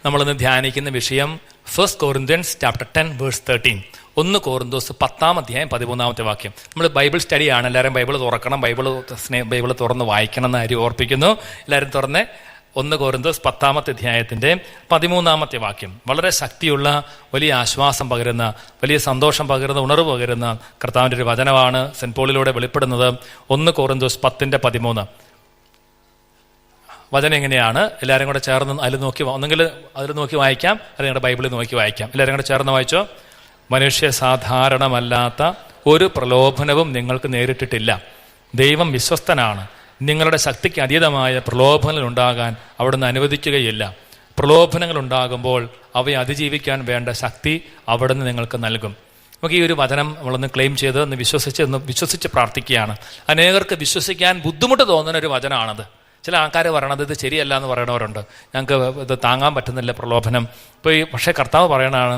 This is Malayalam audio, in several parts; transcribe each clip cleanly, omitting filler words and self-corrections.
നമ്മളിന്ന് ധ്യാനിക്കുന്ന വിഷയം 1 Corinthians chapter 10 verse 13. 1 Corinthians 10-13 വാക്യം. നമ്മൾ ബൈബിൾ സ്റ്റഡിയാണ്. എല്ലാവരും ബൈബിൾ തുറക്കണം, ബൈബിൾ തുറന്ന് വായിക്കണം എന്ന് ആര് ഓർപ്പിക്കുന്നു. എല്ലാവരും തുറന്ന് 1 Corinthians 10-13 വാക്യം. വളരെ ശക്തിയുള്ള, വലിയ ആശ്വാസം പകരുന്ന, വലിയ സന്തോഷം പകരുന്ന, ഉണർവ് പകരുന്ന കർത്താവിൻ്റെ ഒരു വചനമാണ് സെന്റ് പോളിലൂടെ വെളിപ്പെടുന്നത്. 1 Corinthians 10-13 വചനം എങ്ങനെയാണ്? എല്ലാവരും കൂടെ ചേർന്ന് അതിൽ നോക്കി, ഒന്നെങ്കിൽ അതിൽ നോക്കി വായിക്കാം, അല്ലെങ്കിൽ നിങ്ങളുടെ ബൈബിളിൽ നോക്കി വായിക്കാം. എല്ലാവരും കൂടെ ചേർന്ന് വായിച്ചോ. മനുഷ്യ സാധാരണമല്ലാത്ത ഒരു പ്രലോഭനവും നിങ്ങൾക്ക് നേരിട്ടിട്ടില്ല. ദൈവം വിശ്വസ്തനാണ്. നിങ്ങളുടെ ശക്തിക്ക് അതീതമായ പ്രലോഭനങ്ങൾ ഉണ്ടാകാൻ അവിടുന്ന് അനുവദിക്കുകയില്ല. പ്രലോഭനങ്ങൾ ഉണ്ടാകുമ്പോൾ അവയെ അതിജീവിക്കാൻ വേണ്ട ശക്തി അവിടുന്ന് നിങ്ങൾക്ക് നൽകും. നമുക്ക് ഈ ഒരു വചനം നമ്മളൊന്ന് ക്ലെയിം ചെയ്ത് ഒന്ന് വിശ്വസിച്ച് പ്രാർത്ഥിക്കുകയാണ്. അനേകർക്ക് വിശ്വസിക്കാൻ ബുദ്ധിമുട്ട് തോന്നുന്ന ഒരു വചനമാണത്. ചില ആൾക്കാർ പറയണത് ഇത് ശരിയല്ല എന്ന് പറയണവരുണ്ട്. ഞങ്ങൾക്ക് ഇത് താങ്ങാൻ പറ്റുന്നില്ല പ്രലോഭനം. പക്ഷേ കർത്താവ് പറയണതാണ്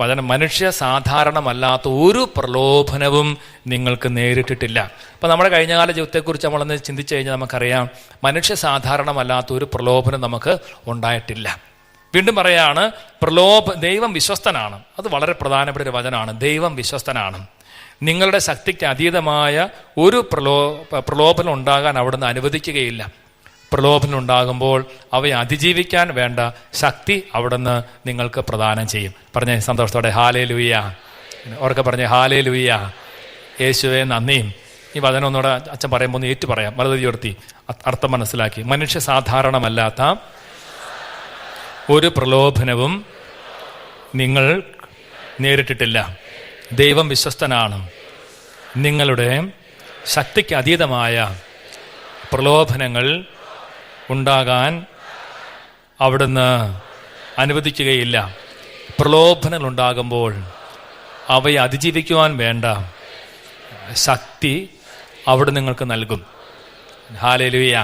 വചനം, മനുഷ്യ സാധാരണമല്ലാത്ത ഒരു പ്രലോഭനവും നിങ്ങൾക്ക് നേരിട്ടിട്ടില്ല. അപ്പം നമ്മുടെ കഴിഞ്ഞകാല ജീവിതത്തെക്കുറിച്ച് നമ്മളൊന്ന് ചിന്തിച്ചു കഴിഞ്ഞാൽ നമുക്കറിയാം, മനുഷ്യ സാധാരണമല്ലാത്ത ഒരു പ്രലോഭനം നമുക്ക് ഉണ്ടായിട്ടില്ല. വീണ്ടും പറയാണ്, ദൈവം വിശ്വസ്തനാണ്. അത് വളരെ പ്രധാനപ്പെട്ട ഒരു വചനമാണ്. ദൈവം വിശ്വസ്തനാണ്. നിങ്ങളുടെ ശക്തിക്ക് അതീതമായ ഒരു പ്രലോഭനം ഉണ്ടാകാൻ അവിടുന്ന് അനുവദിക്കുകയില്ല. പ്രലോഭനം ഉണ്ടാകുമ്പോൾ അവയെ അതിജീവിക്കാൻ വേണ്ട ശക്തി അവിടുന്ന് നിങ്ങൾക്ക് പ്രദാനം ചെയ്യും. പറഞ്ഞേ സന്തോഷത്തോടെ ഹല്ലേലൂയ. ഉറക്കെ പറഞ്ഞേ ഹല്ലേലൂയ. യേശുവേ നന്ദിയും. ഈ വചനം ഒന്നുകൂടെ അച്ഛൻ പറയുമ്പോൾ ഒന്ന് ഏറ്റു പറയാം, വളരെ ഉയർത്തി അർത്ഥം മനസ്സിലാക്കി. മനുഷ്യ സാധാരണമല്ലാത്ത ഒരു പ്രലോഭനവും നിങ്ങൾ നേരിട്ടിട്ടില്ല. ദൈവം വിശ്വസ്തനാണ്. നിങ്ങളുടെ ശക്തിക്ക് അതീതമായ പ്രലോഭനങ്ങൾ ഉണ്ടാകാൻ അവിടുന്ന് അനുവദിക്കുകയില്ല. പ്രലോഭനങ്ങൾ ഉണ്ടാകുമ്പോൾ അവയെ അതിജീവിക്കുവാൻ വേണ്ട ശക്തി അവിടെ നിങ്ങൾക്ക് നൽകും. ഹല്ലേലൂയ.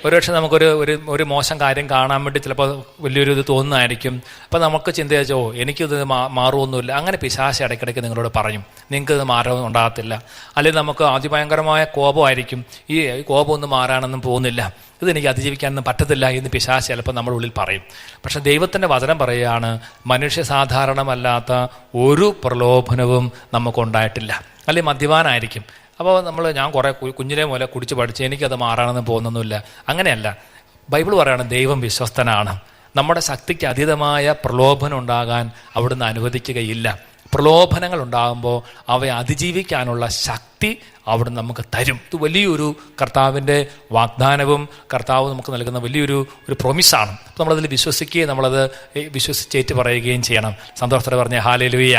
ഒരുപക്ഷെ നമുക്കൊരു ഒരു മോശം കാര്യം കാണാൻ വേണ്ടി ചിലപ്പോൾ വലിയൊരു ഇത് തോന്നുന്നതായിരിക്കും. അപ്പം നമുക്ക് ചിന്തയോ എനിക്കിത് മാറുമൊന്നുമില്ല. അങ്ങനെ പിശാച് ഇടയ്ക്കിടയ്ക്ക് നിങ്ങളോട് പറയും, നിങ്ങൾക്കിത് മാറ്റമൊന്നും ഉണ്ടാകത്തില്ല. അല്ലെങ്കിൽ നമുക്ക് അതിഭയങ്കരമായ കോപമായിരിക്കും, ഈ കോപമൊന്നും മാറാനൊന്നും പോകുന്നില്ല, ഇതെനിക്ക് അതിജീവിക്കാനൊന്നും പറ്റത്തില്ല എന്ന് പിശാച് ചിലപ്പോൾ നമ്മുടെ ഉള്ളിൽ പറയും. പക്ഷെ ദൈവത്തിൻ്റെ വചനം പറയുകയാണ്, മനുഷ്യ സാധാരണമല്ലാത്ത ഒരു പ്രലോഭനവും നമുക്കുണ്ടായിട്ടില്ല. അല്ലെങ്കിൽ മദ്യപാനായിരിക്കും. അപ്പോൾ ഞാൻ കുറേ കുഞ്ഞിലെ മുതലേ കുടിച്ച് പഠിച്ച് എനിക്കത് മാറാണെന്ന് പോകുന്നൊന്നുമില്ല. അങ്ങനെയല്ല. ബൈബിൾ പറയുകയാണ് ദൈവം വിശ്വസ്തനാണ്. നമ്മുടെ ശക്തിക്ക് അതീതമായ പ്രലോഭനം ഉണ്ടാകാൻ അവിടുന്ന് അനുവദിക്കുകയില്ല. പ്രലോഭനങ്ങൾ ഉണ്ടാകുമ്പോൾ അവയെ അതിജീവിക്കാനുള്ള ശക്തി അവിടുന്ന് നമുക്ക് തരും. ഇത് വലിയൊരു കർത്താവിൻ്റെ വാഗ്ദാനവും കർത്താവ് നമുക്ക് നൽകുന്ന വലിയൊരു പ്രോമിസാണ്. നമ്മളതിൽ വിശ്വസിക്കുകയും നമ്മളത് വിശ്വസിച്ചേറ്റ് പറയുകയും ചെയ്യണം. സന്തോഷത്തോടെ പറഞ്ഞ ഹല്ലേലൂയ.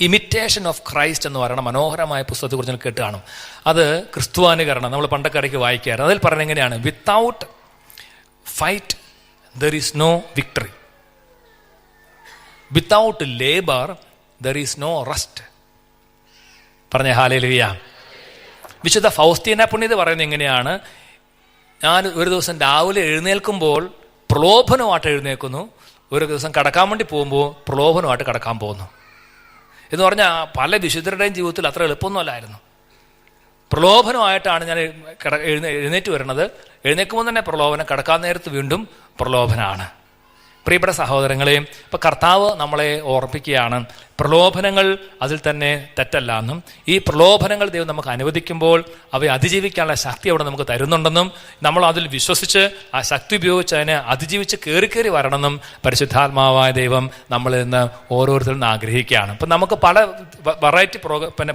ഇമിറ്റേഷൻ ഓഫ് ക്രൈസ്റ്റ് എന്ന് പറയുന്ന മനോഹരമായ പുസ്തകത്തെക്കുറിച്ച് നിങ്ങൾ കേട്ട് കാണും. അത് ക്രിസ്തുവാനുകരണം നമ്മൾ പണ്ടൊക്കെ ഇടയ്ക്ക് വായിക്കാറ്. അതിൽ പറയുന്നത് എങ്ങനെയാണ്? Without fight there is no victory, without labour there is no rest. പറഞ്ഞ ഹല്ലേലൂയ. വിശുദ്ധ ഫൗസ്തീന പുണ്യത പറയുന്നത് എങ്ങനെയാണ്? ഞാൻ ഒരു ദിവസം രാവിലെ എഴുന്നേൽക്കുമ്പോൾ പ്രലോഭനമായിട്ട് എഴുന്നേൽക്കുന്നു, ഒരു ദിവസം കിടക്കാൻ വേണ്ടി പോകുമ്പോൾ പ്രലോഭനമായിട്ട് കിടക്കാൻ പോകുന്നു എന്ന് പറഞ്ഞാൽ പല വിശുദ്ധരുടെയും ജീവിതത്തിൽ അത്ര എളുപ്പമൊന്നുമല്ലായിരുന്നു. പ്രലോഭനമായിട്ടാണ് ഞാൻ എഴുന്നേറ്റ് വരുന്നത്. എഴുന്നേൽക്കുമ്പോൾ തന്നെ പ്രലോഭനം, കിടക്കാൻ നേരത്ത് വീണ്ടും പ്രലോഭനമാണ്. പ്രിയപ്പെട്ട സഹോദരങ്ങളെയും ഇപ്പം കർത്താവ് നമ്മളെ ഓർപ്പിക്കുകയാണ്, പ്രലോഭനങ്ങൾ അതിൽ തന്നെ തെറ്റല്ല എന്നും ഈ പ്രലോഭനങ്ങൾ ദൈവം നമുക്ക് അനുവദിക്കുമ്പോൾ അവയെ അതിജീവിക്കാനുള്ള ശക്തി അവിടെ നമുക്ക് തരുന്നുണ്ടെന്നും നമ്മൾ അതിൽ വിശ്വസിച്ച് ആ ശക്തി ഉപയോഗിച്ച് അതിനെ അതിജീവിച്ച് കയറി വരണമെന്നും പരിശുദ്ധാത്മാവായ ദൈവം നമ്മളിൽ നിന്ന് ഓരോരുത്തരിൽ നിന്ന് ആഗ്രഹിക്കുകയാണ്. ഇപ്പം നമുക്ക് പല വെറൈറ്റി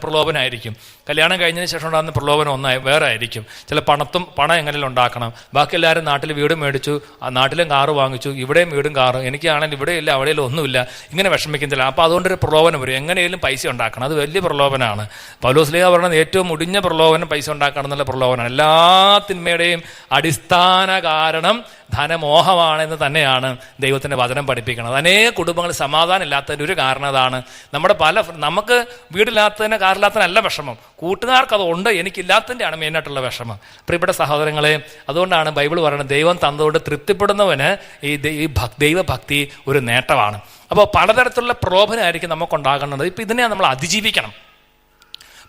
പ്രലോഭനമായിരിക്കും. കല്യാണം കഴിഞ്ഞതിന് ശേഷം ഉണ്ടാകുന്ന പ്രലോഭനം വേറെ ആയിരിക്കും. ചില പണം എങ്ങനെയും ഉണ്ടാക്കണം, ബാക്കി എല്ലാവരും നാട്ടിൽ വീട് മേടിച്ചു, നാട്ടിലും കാറ് വാങ്ങിച്ചു, ഇവിടെയും വീടും കാറും, എനിക്കാണെങ്കിൽ ഇവിടെ ഇല്ല അവിടെയും ഒന്നുമില്ല, ഇങ്ങനെ വിഷമിക്കുന്നില്ല. അപ്പോൾ അതുകൊണ്ടൊരു പ്രലോഭനം വരും, എങ്ങനെയും പൈസ ഉണ്ടാക്കണം. അത് വലിയ പ്രലോഭനമാണ്. പൗലോസ് ശ്ലീഹ പറയുന്നത് ഏറ്റവും മുടിഞ്ഞ പ്രലോഭനം പൈസ ഉണ്ടാക്കണം എന്നുള്ള പ്രലോഭനമാണ്. എല്ലാ തിന്മയുടെയും അടിസ്ഥാന കാരണം ധനമോഹമാണെന്ന് തന്നെയാണ് ദൈവത്തിൻ്റെ വചനം പഠിപ്പിക്കുന്നത്. അനേക കുടുംബങ്ങൾ സമാധാനം ഇല്ലാത്തതിൻ്റെ ഒരു കാരണം അതാണ്. നമുക്ക് വീടില്ലാത്തതിന് കാറില്ലാത്തതിനല്ല വിഷമം, കൂട്ടുകാർക്ക് അതുണ്ട്, എനിക്കില്ലാത്തതിൻ്റെയാണ് മെയിനായിട്ടുള്ള വിഷമം. പ്രിയപ്പെട്ട സഹോദരങ്ങളെ, അതുകൊണ്ടാണ് ബൈബിൾ പറയുന്നത് ദൈവം തന്നതുകൊണ്ട് തൃപ്തിപ്പെടുന്നവന് ഈ ദൈവഭക്തി ഒരു നേട്ടമാണ്. അപ്പോൾ പലതരത്തിലുള്ള പ്രലോഭനമായിരിക്കും നമുക്കുണ്ടാകുന്നത്. ഇപ്പം ഇതിനെ നമ്മൾ അതിജീവിക്കണം.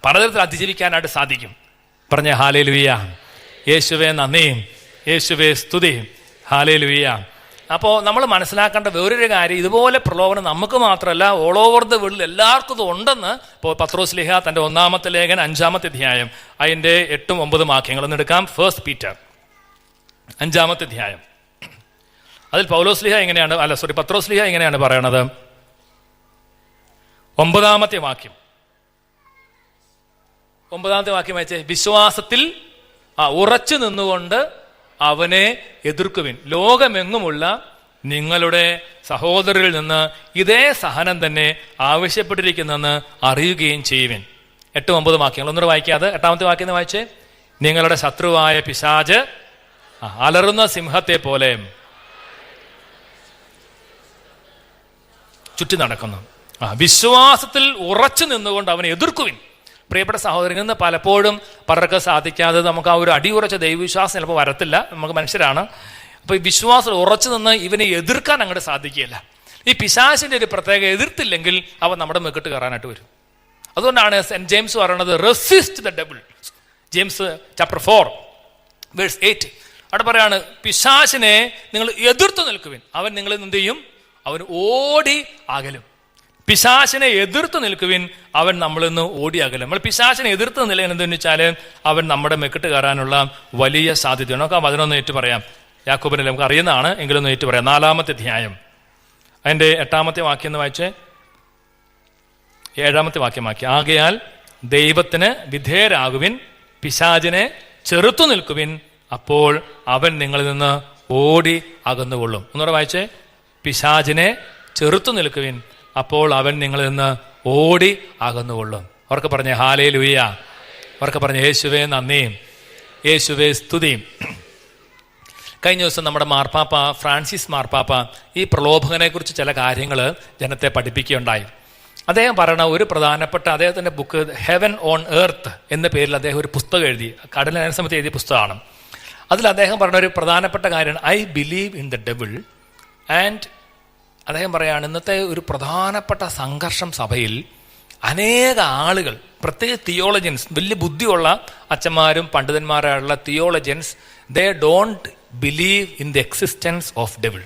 പലതരത്തിൽ അതിജീവിക്കാനായിട്ട് സാധിക്കും. പറഞ്ഞ ഹല്ലേലൂയ. യേശുവേ നന്ദി, യേശുവേ സ്തുതി. ഹല്ലേലൂയ. അപ്പോൾ നമ്മൾ മനസ്സിലാക്കേണ്ട വേറൊരു കാര്യം, ഇതുപോലെ പ്രലോഭനം നമുക്ക് മാത്രമല്ല ഓൾ ഓവർ ദ വേൾഡിൽ എല്ലാവർക്കും ഇത് ഉണ്ടെന്ന് ഇപ്പോൾ പത്രോസ് ലേഖ തൻ്റെ 1-ാമത്തെ ലേഖനം 5-ാമത്തെ അധ്യായം അതിൻ്റെ 8-9 വാക്യങ്ങളൊന്നും എടുക്കാം. 1 പീറ്റർ 5-ാമത്തെ അധ്യായം. അതിൽ പത്രോസ് ലേഖ എങ്ങനെയാണ് പറയണത്? 9-ാമത്തെ വാക്യം വായിച്ചേ. വിശ്വാസത്തിൽ ഉറച്ചു നിന്നുകൊണ്ട് അവനെ എതിർക്കുവിൻ. ലോകമെങ്ങുമുള്ള നിങ്ങളുടെ സഹോദരരിൽ നിന്ന് ഇതേ സഹനം തന്നെ ആവശ്യപ്പെട്ടിരിക്കുന്നെന്ന് അറിയുകയും ചെയ്യുവിൻ. 8-9 വാക്യങ്ങൾ ഒന്നുകൂടെ വായിക്കാതെ 8-ാമത്തെ വാക്യം വായിച്ചേ. നിങ്ങളുടെ ശത്രുവായ പിശാച് അലറുന്ന സിംഹത്തെ പോലെ ചുറ്റി നടക്കുന്നു. വിശ്വാസത്തിൽ ഉറച്ചു നിന്നുകൊണ്ട് അവനെ എതിർക്കുവിൻ. പ്രിയപ്പെട്ട സഹോദരൻ, ഇന്ന് പലപ്പോഴും പലർക്കും സാധിക്കാതെ നമുക്ക് ആ ഒരു അടിയുറച്ച ദൈവവിശ്വാസം ചിലപ്പോൾ വരത്തില്ല. നമുക്ക് മനുഷ്യരാണ്. അപ്പോൾ ഈ വിശ്വാസം ഉറച്ചു നിന്ന് ഇവനെ എതിർക്കാൻ അങ്ങോട്ട് സാധിക്കുകയില്ല. ഈ പിശാചിന്റെ ഒരു പ്രത്യേക എതിർത്തില്ലെങ്കിൽ അവൻ നമ്മുടെ മെക്കിട്ട് കയറാനായിട്ട് വരും. അതുകൊണ്ടാണ് സെന്റ് ജെയിംസ് പറയുന്നത്, resist the devil. James chapter 4:8 അവിടെ പറയാണ്, പിശാചിനെ നിങ്ങൾ എതിർത്ത് നിൽക്കുവിൻ, അവൻ നിങ്ങളിൽ എന്ത് ചെയ്യും? അവൻ ഓടി അകലും. പിശാചിനെ എതിർത്ത് നിൽക്കുവിൻ, അവൻ നമ്മളിൽ നിന്ന് ഓടി അകലും. നമ്മൾ പിശാചിനെ എതിർത്ത് നിലയിൽ എന്തെന്ന് വെച്ചാൽ അവൻ നമ്മുടെ മെക്കിട്ട് കയറാനുള്ള വലിയ സാധ്യതയാണ്. നമുക്ക് 11 ഏറ്റു പറയാം. യാക്കോബിനെ നമുക്ക് അറിയുന്നതാണ്, എങ്കിലൊന്ന് ഏറ്റു പറയാം. 4-ാമത്തെ അധ്യായം അതിൻ്റെ 8-ാമത്തെ വാക്യം എന്ന് വായിച്ച് 7-ാമത്തെ വാക്യമാക്കി. ആകയാൽ ദൈവത്തിന് വിധേയരാകുവിൻ, പിശാചിനെ ചെറുത്തു നിൽക്കുവിൻ, അപ്പോൾ അവൻ നിങ്ങളിൽ നിന്ന് ഓടി അകന്നുകൊള്ളും. ഒന്നുകൂടെ വായിച്ചേ. പിശാചിനെ ചെറുത്തു നിൽക്കുവിൻ, അപ്പോൾ അവൻ നിങ്ങളിൽ നിന്ന് ഓടി അകന്നുകൊള്ളും. അവർക്ക് പറഞ്ഞേ ഹല്ലേലൂയ. അവർക്ക് പറഞ്ഞ യേശുവേ നന്ദി, യേശുവേ സ്തുതി. കഴിഞ്ഞ ദിവസം നമ്മുടെ മാർപ്പാപ്പ ഫ്രാൻസിസ് മാർപ്പാപ്പ ഈ പ്രലോഭകനെ കുറിച്ച് ചില കാര്യങ്ങൾ ജനത്തെ പഠിപ്പിക്കുകയുണ്ടായി. അദ്ദേഹം പറയണ ഒരു പ്രധാനപ്പെട്ട അദ്ദേഹത്തിൻ്റെ ബുക്ക് ഹെവൻ ഓൺ എർത്ത് എന്ന പേരിൽ അദ്ദേഹം ഒരു പുസ്തകം എഴുതി. കടലിനെ സമയത്ത് എഴുതിയ പുസ്തകമാണ്. അതിൽ അദ്ദേഹം പറഞ്ഞ ഒരു പ്രധാനപ്പെട്ട കാര്യമാണ് I believe in the devil. And അദ്ദേഹം പറയാണ്, ഇന്നത്തെ ഒരു പ്രധാനപ്പെട്ട സംഘർഷം സഭയിൽ അനേക ആളുകൾ, പ്രത്യേകിച്ച് തിയോളജൻസ്, വലിയ ബുദ്ധിയുള്ള അച്ഛന്മാരും പണ്ഡിതന്മാരായുള്ള theologians, they don't believe in the existence of devil.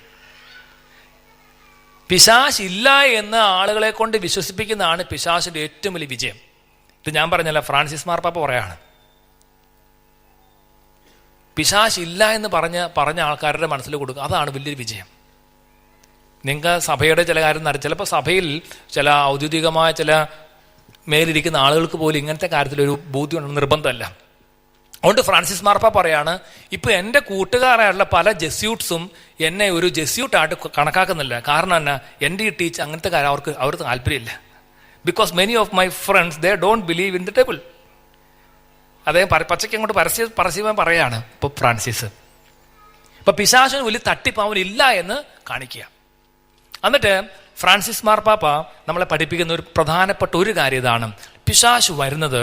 പിശാച് ഇല്ല എന്ന് ആളുകളെ കൊണ്ട് വിശ്വസിപ്പിക്കുന്നതാണ് പിശാചിന്റെ ഏറ്റവും വലിയ വിജയം. ഇത് ഞാൻ പറഞ്ഞല്ല, ഫ്രാൻസിസ് മാർപ്പാപ്പ പറയാണ്. പിശാച് ഇല്ല എന്ന് പറഞ്ഞ ആൾക്കാരുടെ മനസ്സിൽ കൊടുക്കുക, അതാണ് വലിയൊരു വിജയം. നിങ്ങൾക്ക് സഭയുടെ ചില കാര്യം ചിലപ്പോൾ സഭയിൽ ചില ഔദ്യോഗികമായ ചില മേലിരിക്കുന്ന ആളുകൾക്ക് പോലും ഇങ്ങനത്തെ കാര്യത്തിലൊരു ബോധ്യം നിർബന്ധമല്ല. അതുകൊണ്ട് ഫ്രാൻസിസ് മാർപ്പാപ്പ പറയാണ്, ഇപ്പം എൻ്റെ കൂട്ടുകാരായുള്ള പല ജെസ്യൂട്ട്സും എന്നെ ഒരു ജെസ്യൂട്ടായിട്ട് കണക്കാക്കുന്നില്ല. കാരണം എന്നാ, എൻ്റെ ഈ ടീച്ചർ അങ്ങനത്തെ കാര്യം അവർക്ക് താല്പര്യമില്ല. Because many of my friends they don't believe in the devil. അദ്ദേഹം പച്ചയ്ക്ക് അങ്ങോട്ട് പരസ്യമായി പറയാണ് ഇപ്പോൾ ഫ്രാൻസിസ്. ഇപ്പം പിശാചിന് വലിയ തട്ടിപ്പ് അവനില്ല എന്ന് കാണിക്കുക. എന്നിട്ട് ഫ്രാൻസിസ് മാർപ്പാപ്പ നമ്മളെ പഠിപ്പിക്കുന്ന ഒരു പ്രധാനപ്പെട്ട ഒരു കാര്യം ഇതാണ്, പിശാച് വരുന്നത്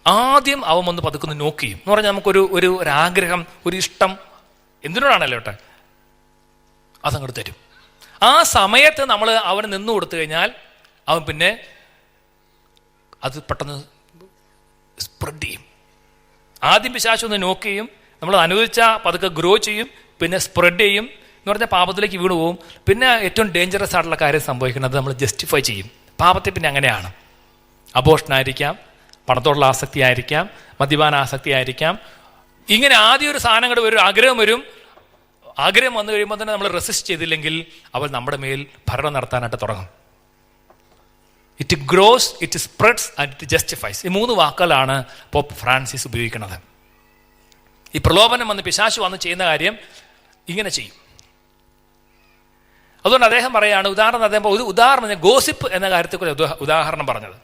ആദ്യം അവൻ വന്ന് പതുക്കുന്നു നോക്കിയും എന്ന് പറഞ്ഞാൽ നമുക്കൊരു ആഗ്രഹം, ഒരു ഇഷ്ടം എന്തിനോടാണല്ലോ കേട്ടെ, അതങ്ങോട്ട് തരും. ആ സമയത്ത് നമ്മൾ അവന് നിന്നു കൊടുത്തു കഴിഞ്ഞാൽ അവൻ പിന്നെ അത് പെട്ടെന്ന് സ്പ്രെഡ് ചെയ്യും. ആദ്യം പിശാച് ഒന്ന് നോക്കുകയും നമ്മൾ അനുവദിച്ചാൽ പതുക്കെ ഗ്രോ ചെയ്യും, പിന്നെ സ്പ്രെഡ് ചെയ്യും എന്ന് പറഞ്ഞാൽ പാപത്തിലേക്ക് വീണു പോകും. പിന്നെ ഏറ്റവും ഡേഞ്ചറസ് ആയിട്ടുള്ള കാര്യം സംഭവിക്കുന്നത് നമ്മൾ ജസ്റ്റിഫൈ ചെയ്യും. പാപത്തെ പിന്നെ അങ്ങനെയാണ്. അബോർഷനായിരിക്കാം, പണത്തോടുള്ള ആസക്തി ആയിരിക്കാം, മദ്യപാന ആസക്തി ആയിരിക്കാം. ഇങ്ങനെ ആദ്യം ഒരു സാധനം കൂടെ വരും, ആഗ്രഹം വരും. ആഗ്രഹം വന്നു കഴിയുമ്പോൾ തന്നെ നമ്മൾ റെസിസ്റ്റ് ചെയ്തില്ലെങ്കിൽ അവൻ നമ്മുടെ മേൽ ഭരണം നടത്താനായിട്ട് തുടങ്ങും. It gross, it spreads and it justifies. ഈ 3 വാക്കുകളാണ് പോപ്പ് ഫ്രാൻസിസ് ഉപയോഗിക്കുന്നത്. ഈ പ്രലോഭനം വന്ന് പിശാച് വന്ന് ചെയ്യുന്ന കാര്യം ഇങ്ങനെ ചെയ്യും. അതുകൊണ്ട് അദ്ദേഹം പറയാണ്, ഉദാഹരണം ഗോസിപ്പ് എന്ന കാര്യത്തിൽ ഉദാഹരണം പറഞ്ഞത്.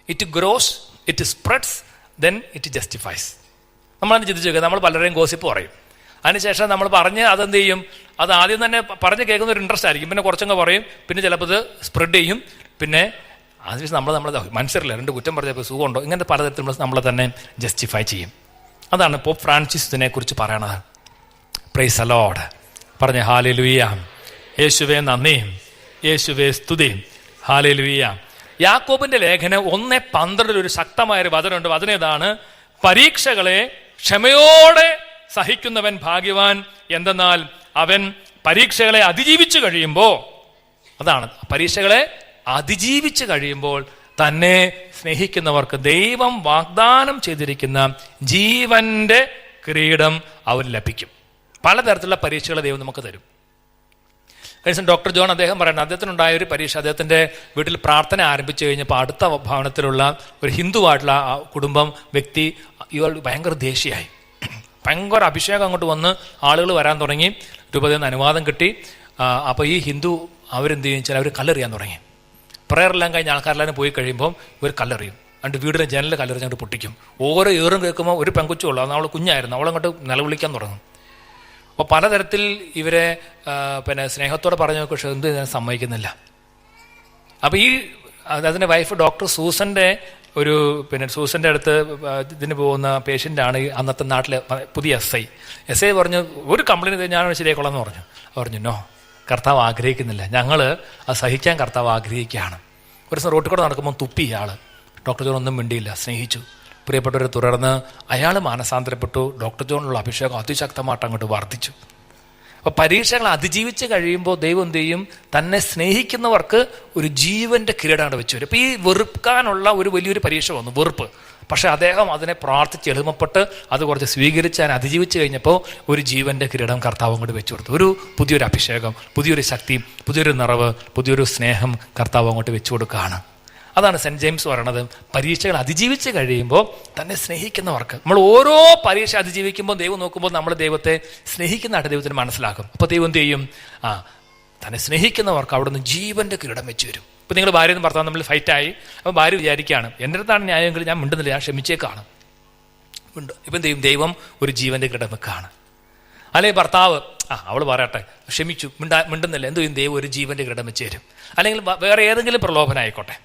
It gross, it spreads, then it justifies. നമ്മളതിന് ചിന്തിച്ചു നോക്കുക. നമ്മൾ പലരെയും ഗോസിപ്പ് പറയും, അതിനുശേഷം നമ്മൾ പറഞ്ഞ് അതെന്ത് ചെയ്യും, അത് ആദ്യം തന്നെ പറഞ്ഞ് കേൾക്കുന്ന ഒരു ഇൻട്രസ്റ്റ് ആയിരിക്കും, പിന്നെ കുറച്ചങ്ങ് പറയും, പിന്നെ ചിലപ്പോൾ ഇത് സ്പ്രെഡ് ചെയ്യും, പിന്നെ അതിനുശേഷം നമ്മൾ മനസ്സിലില്ല 2 കുറ്റം പറഞ്ഞപ്പോൾ സുഖമുണ്ടോ, ഇങ്ങനത്തെ പലതരത്തിലുള്ള നമ്മളെ തന്നെ ജസ്റ്റിഫൈ ചെയ്യും. അതാണ് പോപ്പ് ഫ്രാൻസിസിനെ കുറിച്ച് പറയണത്. Praise the Lord. പറഞ്ഞേ ഹല്ലേലൂയ. യേശുവേ നന്ദി, യേശുവേ സ്തുതി. ഹല്ലേലൂയ. യാക്കോബിന്റെ ലേഖനം 1:12 ഒരു ശക്തമായൊരു വചനമുണ്ട്. വചനേതാണ്, പരീക്ഷകളെ ക്ഷമയോടെ സഹിക്കുന്നവൻ ഭാഗ്യവാൻ, എന്തെന്നാൽ അവൻ പരീക്ഷകളെ അതിജീവിച്ചു കഴിയുമ്പോൾ, അതാണ് പരീക്ഷകളെ അതിജീവിച്ച് കഴിയുമ്പോൾ തന്നെ സ്നേഹിക്കുന്നവർക്ക് ദൈവം വാഗ്ദാനം ചെയ്തിരിക്കുന്ന ജീവന്റെ കിരീടം അവർ ലഭിക്കും. പലതരത്തിലുള്ള പരീക്ഷകൾ ദൈവം നമുക്ക് തരും. കഴിഞ്ഞ ഡോക്ടർ ജോൺ അദ്ദേഹം പറയുന്നത്, അദ്ദേഹത്തിനുണ്ടായ ഒരു പരീക്ഷ, അദ്ദേഹത്തിൻ്റെ വീട്ടിൽ പ്രാർത്ഥന ആരംഭിച്ചു കഴിഞ്ഞപ്പോൾ അടുത്ത ഭവനത്തിലുള്ള ഒരു ഹിന്ദുവായിട്ടുള്ള കുടുംബം വ്യക്തി ഇയാൾ ഭയങ്കര ദേഷ്യമായി, ഭയങ്കര അഭിഷേകം അങ്ങോട്ട് വന്ന് ആളുകൾ വരാൻ തുടങ്ങി, രൂപതയിൽ നിന്ന് അനുവാദം കിട്ടി. അപ്പോൾ ഈ ഹിന്ദു അവരെന്ത് ചെയ്യുക വെച്ചാൽ അവർ കല്ലെറിയാൻ തുടങ്ങി. പ്രയറെല്ലാം കഴിഞ്ഞ് ആൾക്കാരെല്ലാം പോയി കഴിയുമ്പോൾ ഇവർ കല്ലെറിയും. എന്നിട്ട് വീടിൻ്റെ ജനലിൽ കല്ലെറിഞ്ഞിട്ട് പൊട്ടിക്കും. ഓരോ ഏറും കേൾക്കുമ്പോൾ ഒരു പെങ്കുച്ചുള്ളൂ, അവൾ കുഞ്ഞായിരുന്നു, അവളങ്ങോട്ട് നിലവിളിക്കാൻ തുടങ്ങും. അപ്പോൾ പലതരത്തിൽ ഇവരെ സ്നേഹത്തോടെ പറഞ്ഞു, പക്ഷെ എന്ത് ചെയ്യാൻ സമ്മതിക്കുന്നില്ല. അപ്പോൾ ഈ അതിൻ്റെ വൈഫ് ഡോക്ടർ സൂസൻ്റെ സൂസൻ്റെ അടുത്ത് ഇതിന് പോകുന്ന പേഷ്യൻ്റാണ് അന്നത്തെ നാട്ടിലെ പുതിയ എസ് ഐ പറഞ്ഞു, ഒരു കംപ്ലയിൻറ്റ് ഞാൻ ശരിയായിക്കൊള്ളാം എന്ന് പറഞ്ഞു. പറഞ്ഞു, നോ, കർത്താവ് ആഗ്രഹിക്കുന്നില്ല, ഞങ്ങൾ അത് സഹിക്കാൻ കർത്താവ് ആഗ്രഹിക്കുകയാണ്. ഒരു ദിവസം റോട്ടിൽ കൂടെ നടക്കുമ്പോൾ തുപ്പി ഇയാൾ. ഡോക്ടർ ജോൺ ഒന്നും മിണ്ടിയില്ല, സ്നേഹിച്ചു. പ്രിയപ്പെട്ടവരെ, തുടർന്ന് അയാൾ മാനസാന്തരപ്പെട്ടു. ഡോക്ടർ ജോണിനുള്ള അഭിഷേകം അതിശക്തമായിട്ട് അങ്ങോട്ട് വർദ്ധിച്ചു. അപ്പോൾ പരീക്ഷകൾ അതിജീവിച്ച് കഴിയുമ്പോൾ ദൈവം എന്ത് ചെയ്യും? തന്നെ സ്നേഹിക്കുന്നവർക്ക് ഒരു ജീവന്റെ കിരീടം വെച്ച് വരും. അപ്പോൾ ഈ വെറുക്കാനുള്ള ഒരു വലിയൊരു പരീക്ഷ വന്നു, വെറുപ്പ്. പക്ഷെ അദ്ദേഹം അതിനെ പ്രാർത്ഥിച്ച് എളിമപ്പെട്ട് അത് കുറച്ച് സ്വീകരിച്ച് അതിനെ അതിജീവിച്ച് കഴിഞ്ഞപ്പോൾ ഒരു ജീവന്റെ കിരീടം കർത്താവ് അങ്ങോട്ട് വെച്ചു കൊടുത്തു. ഒരു പുതിയൊരു അഭിഷേകം, പുതിയൊരു ശക്തി, പുതിയൊരു നിറവ്, പുതിയൊരു സ്നേഹം കർത്താവ് അങ്ങോട്ട് വെച്ചു കൊടുക്കുകയാണ്. അതാണ് സെൻറ്റ് ജെയിംസ് പറയണത്, പരീക്ഷകൾ അതിജീവിച്ച് കഴിയുമ്പോൾ തന്നെ സ്നേഹിക്കുന്നവർക്ക്. നമ്മൾ ഓരോ പരീക്ഷ അതിജീവിക്കുമ്പോൾ ദൈവം നോക്കുമ്പോൾ നമ്മൾ ദൈവത്തെ സ്നേഹിക്കുന്നതായിട്ട് ദൈവത്തിന് മനസ്സിലാക്കും. അപ്പോൾ ദൈവം എന്ത് ചെയ്യും? തന്നെ സ്നേഹിക്കുന്നവർക്ക് അവിടുന്ന് ജീവന്റെ കിരീടം വെച്ച് വരും. ഇപ്പം നിങ്ങൾ ഭാര്യയും ഭർത്താവും നമ്മൾ ഫൈറ്റായി, അപ്പോൾ ഭാര്യ വിചാരിക്കുകയാണ്, എൻ്റെ അടുത്താണ് ന്യായമെങ്കിൽ ഞാൻ മിണ്ടുന്നില്ല, ഞാൻ ക്ഷമിച്ചേക്കാണ്. ഇപ്പം എന്ത് ചെയ്യും? ദൈവം ഒരു ജീവന്റെ കിരീടം വെക്കാണ്. അല്ലെങ്കിൽ ഭർത്താവ് അവൾ പറയട്ടെ, ക്ഷമിച്ചു, മിണ്ടുന്നില്ല, എന്ത് ചെയ്യും? ദൈവം ഒരു ജീവന്റെ കിരീടം വെച്ച് തരും. അല്ലെങ്കിൽ വേറെ ഏതെങ്കിലും പ്രലോഭനമായിക്കോട്ടെ,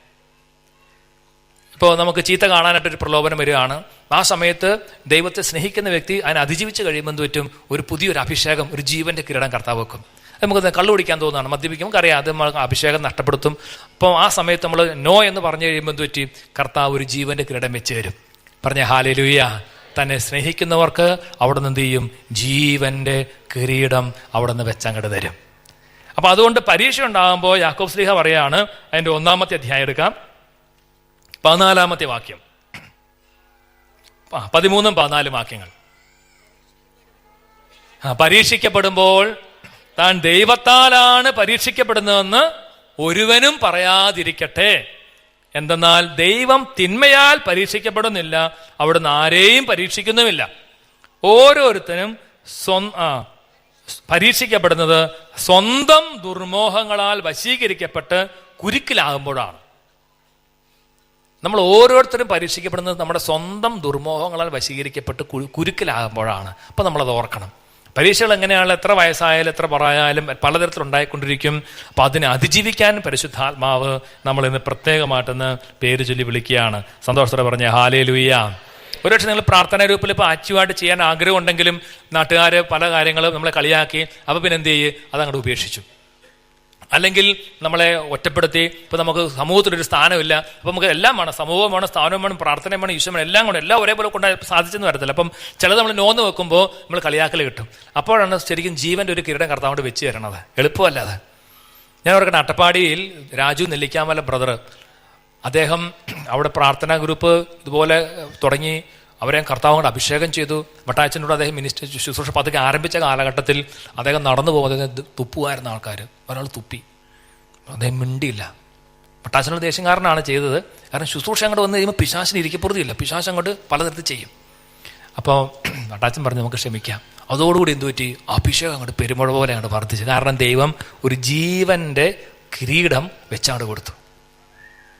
ഇപ്പോൾ നമുക്ക് ചീത്ത കാണാനായിട്ടൊരു പ്രലോഭനം വരികയാണ്. ആ സമയത്ത് ദൈവത്തെ സ്നേഹിക്കുന്ന വ്യക്തി അതിനെ അതിജീവിച്ച് കഴിയുമ്പോൾ എന്ത് പറ്റും? ഒരു പുതിയൊരു അഭിഷേകം, ഒരു ജീവന്റെ കിരീടം കർത്താവ് വെക്കും. നമുക്ക് കള്ളു കുടിക്കാൻ തോന്നുകയാണ്, മദ്യപിക്കുമ്പോൾ അറിയാം അത് നമ്മൾ അഭിഷേകം നഷ്ടപ്പെടുത്തും. അപ്പോൾ ആ സമയത്ത് നമ്മൾ നോ എന്ന് പറഞ്ഞു കഴിയുമ്പോൾ എന്ത് പറ്റി? കർത്താവ് ഒരു ജീവന്റെ കിരീടം വെച്ച് തരും. പറഞ്ഞ ഹല്ലേലൂയ. തന്നെ സ്നേഹിക്കുന്നവർക്ക് അവിടെ നിന്ന് എന്ത് ചെയ്യും? ജീവന്റെ കിരീടം അവിടെ നിന്ന് വെച്ചങ്ങോട്ട് തരും. അപ്പോൾ അതുകൊണ്ട് പരീക്ഷ ഉണ്ടാകുമ്പോൾ യാക്കോബ് ശ്ലീഹ പറയാണ്, അതിൻ്റെ 1-ാമത്തെ അധ്യായം എടുക്കാം, 14-ാമത്തെ വാക്യം, 13-14 വാക്യങ്ങൾ. പരീക്ഷിക്കപ്പെടുമ്പോൾ താൻ ദൈവത്താലാണ് പരീക്ഷിക്കപ്പെടുന്നതെന്ന് ഒരുവനും പറയാതിരിക്കട്ടെ. എന്തെന്നാൽ ദൈവം തിന്മയാൽ പരീക്ഷിക്കപ്പെടുന്നില്ല, അവിടുന്ന് ആരെയും പരീക്ഷിക്കുന്നുമില്ല. ഓരോരുത്തരും പരീക്ഷിക്കപ്പെടുന്നത് സ്വന്തം ദുർമോഹങ്ങളാൽ വശീകരിക്കപ്പെട്ട് കുരുക്കിലാകുമ്പോഴാണ്. നമ്മൾ ഓരോരുത്തരും പരീക്ഷിക്കപ്പെടുന്നത് നമ്മുടെ സ്വന്തം ദുർമോഹങ്ങളാൽ വശീകരിക്കപ്പെട്ട് കുരുക്കിലാകുമ്പോഴാണ്. അപ്പം നമ്മളത് ഓർക്കണം. പരീക്ഷകൾ എങ്ങനെയാണല്ലോ, എത്ര വയസ്സായാലും എത്ര പറയായാലും പലതരത്തിലുണ്ടായിക്കൊണ്ടിരിക്കും. അപ്പം അതിനെ അതിജീവിക്കാൻ പരിശുദ്ധാത്മാവ് നമ്മളിന്ന് പ്രത്യേകമായിട്ടൊന്ന് പേര് ചൊല്ലി വിളിക്കുകയാണ്. സന്തോഷത്തോടെ പറഞ്ഞ ഹല്ലേലൂയ. ഒരുപക്ഷെ നിങ്ങൾ പ്രാർത്ഥനാ ഗ്രൂപ്പിൽ ഇപ്പോൾ ആക്റ്റീവായിട്ട് ചെയ്യാൻ ആഗ്രഹം ഉണ്ടെങ്കിലും നാട്ടുകാർ പല കാര്യങ്ങളും നമ്മളെ കളിയാക്കി, അപ്പോൾ പിന്നെ എന്ത് ചെയ്യും? അതങ്ങോട്ട് ഉപേക്ഷിച്ചു. അല്ലെങ്കിൽ നമ്മളെ ഒറ്റപ്പെടുത്തി, ഇപ്പോൾ നമുക്ക് സമൂഹത്തിലൊരു സ്ഥാനമില്ല, അപ്പോൾ നമുക്ക് എല്ലാം വേണം, സമൂഹം വേണം, സ്ഥാനം വേണം, പ്രാർത്ഥന വേണം, ഈശ്വരൻ എല്ലാം കൂടെ എല്ലാം ഒരേപോലെ കൊണ്ട് സാധിച്ചെന്ന് വരത്തില്ല. അപ്പം ചിലത് നമ്മൾ നോന്ന് വെക്കുമ്പോൾ നമ്മൾ കളിയാക്കൽ കിട്ടും. അപ്പോഴാണ് ശരിക്കും ജീവൻ്റെ ഒരു കിരീടം കർത്താവോട് വെച്ച് തരണത്. എളുപ്പമല്ല അത്. ഞാൻ ഓർക്കട്ടെ, അട്ടപ്പാടിയിൽ രാജു നെല്ലിക്കാമല ബ്രദർ, അദ്ദേഹം അവിടെ പ്രാർത്ഥനാ ഗ്രൂപ്പ് ഇതുപോലെ തുടങ്ങി, അവരെ കർത്താവ് കൊണ്ട് അഭിഷേകം ചെയ്തു. വട്ടാച്ചനോട് അദ്ദേഹം മിനിസ്റ്റർ ശുശ്രൂഷ പതുക്കെ ആരംഭിച്ച കാലഘട്ടത്തിൽ അദ്ദേഹം നടന്നു പോകുമ്പോൾ അദ്ദേഹം തുപ്പുമായിരുന്ന ആൾക്കാർ, ഒരാൾ തുപ്പി, അദ്ദേഹം മിണ്ടിയില്ല. വട്ടാച്ചനോട് ദേശംകാരനാണ് ചെയ്തത്. കാരണം ശുശ്രൂഷ അങ്ങോട്ട് വന്നു കഴിയുമ്പോൾ പിശാചിന് ഇരിക്കപ്പുറത്തില്ല, പിശാച് അങ്ങോട്ട് പലതരത്തിൽ ചെയ്യും. അപ്പോൾ വട്ടാച്ചൻ പറഞ്ഞു നമുക്ക് ക്ഷമിക്കാം. അതോടുകൂടി എന്തു പറ്റി? അഭിഷേകം അങ്ങോട്ട് പെരുമഴ പോലെ അങ്ങോട്ട് വർദ്ധിച്ചു. കാരണം ദൈവം ഒരു ജീവന്റെ കിരീടം വെച്ചങ്ങോട്ട് കൊടുത്തു.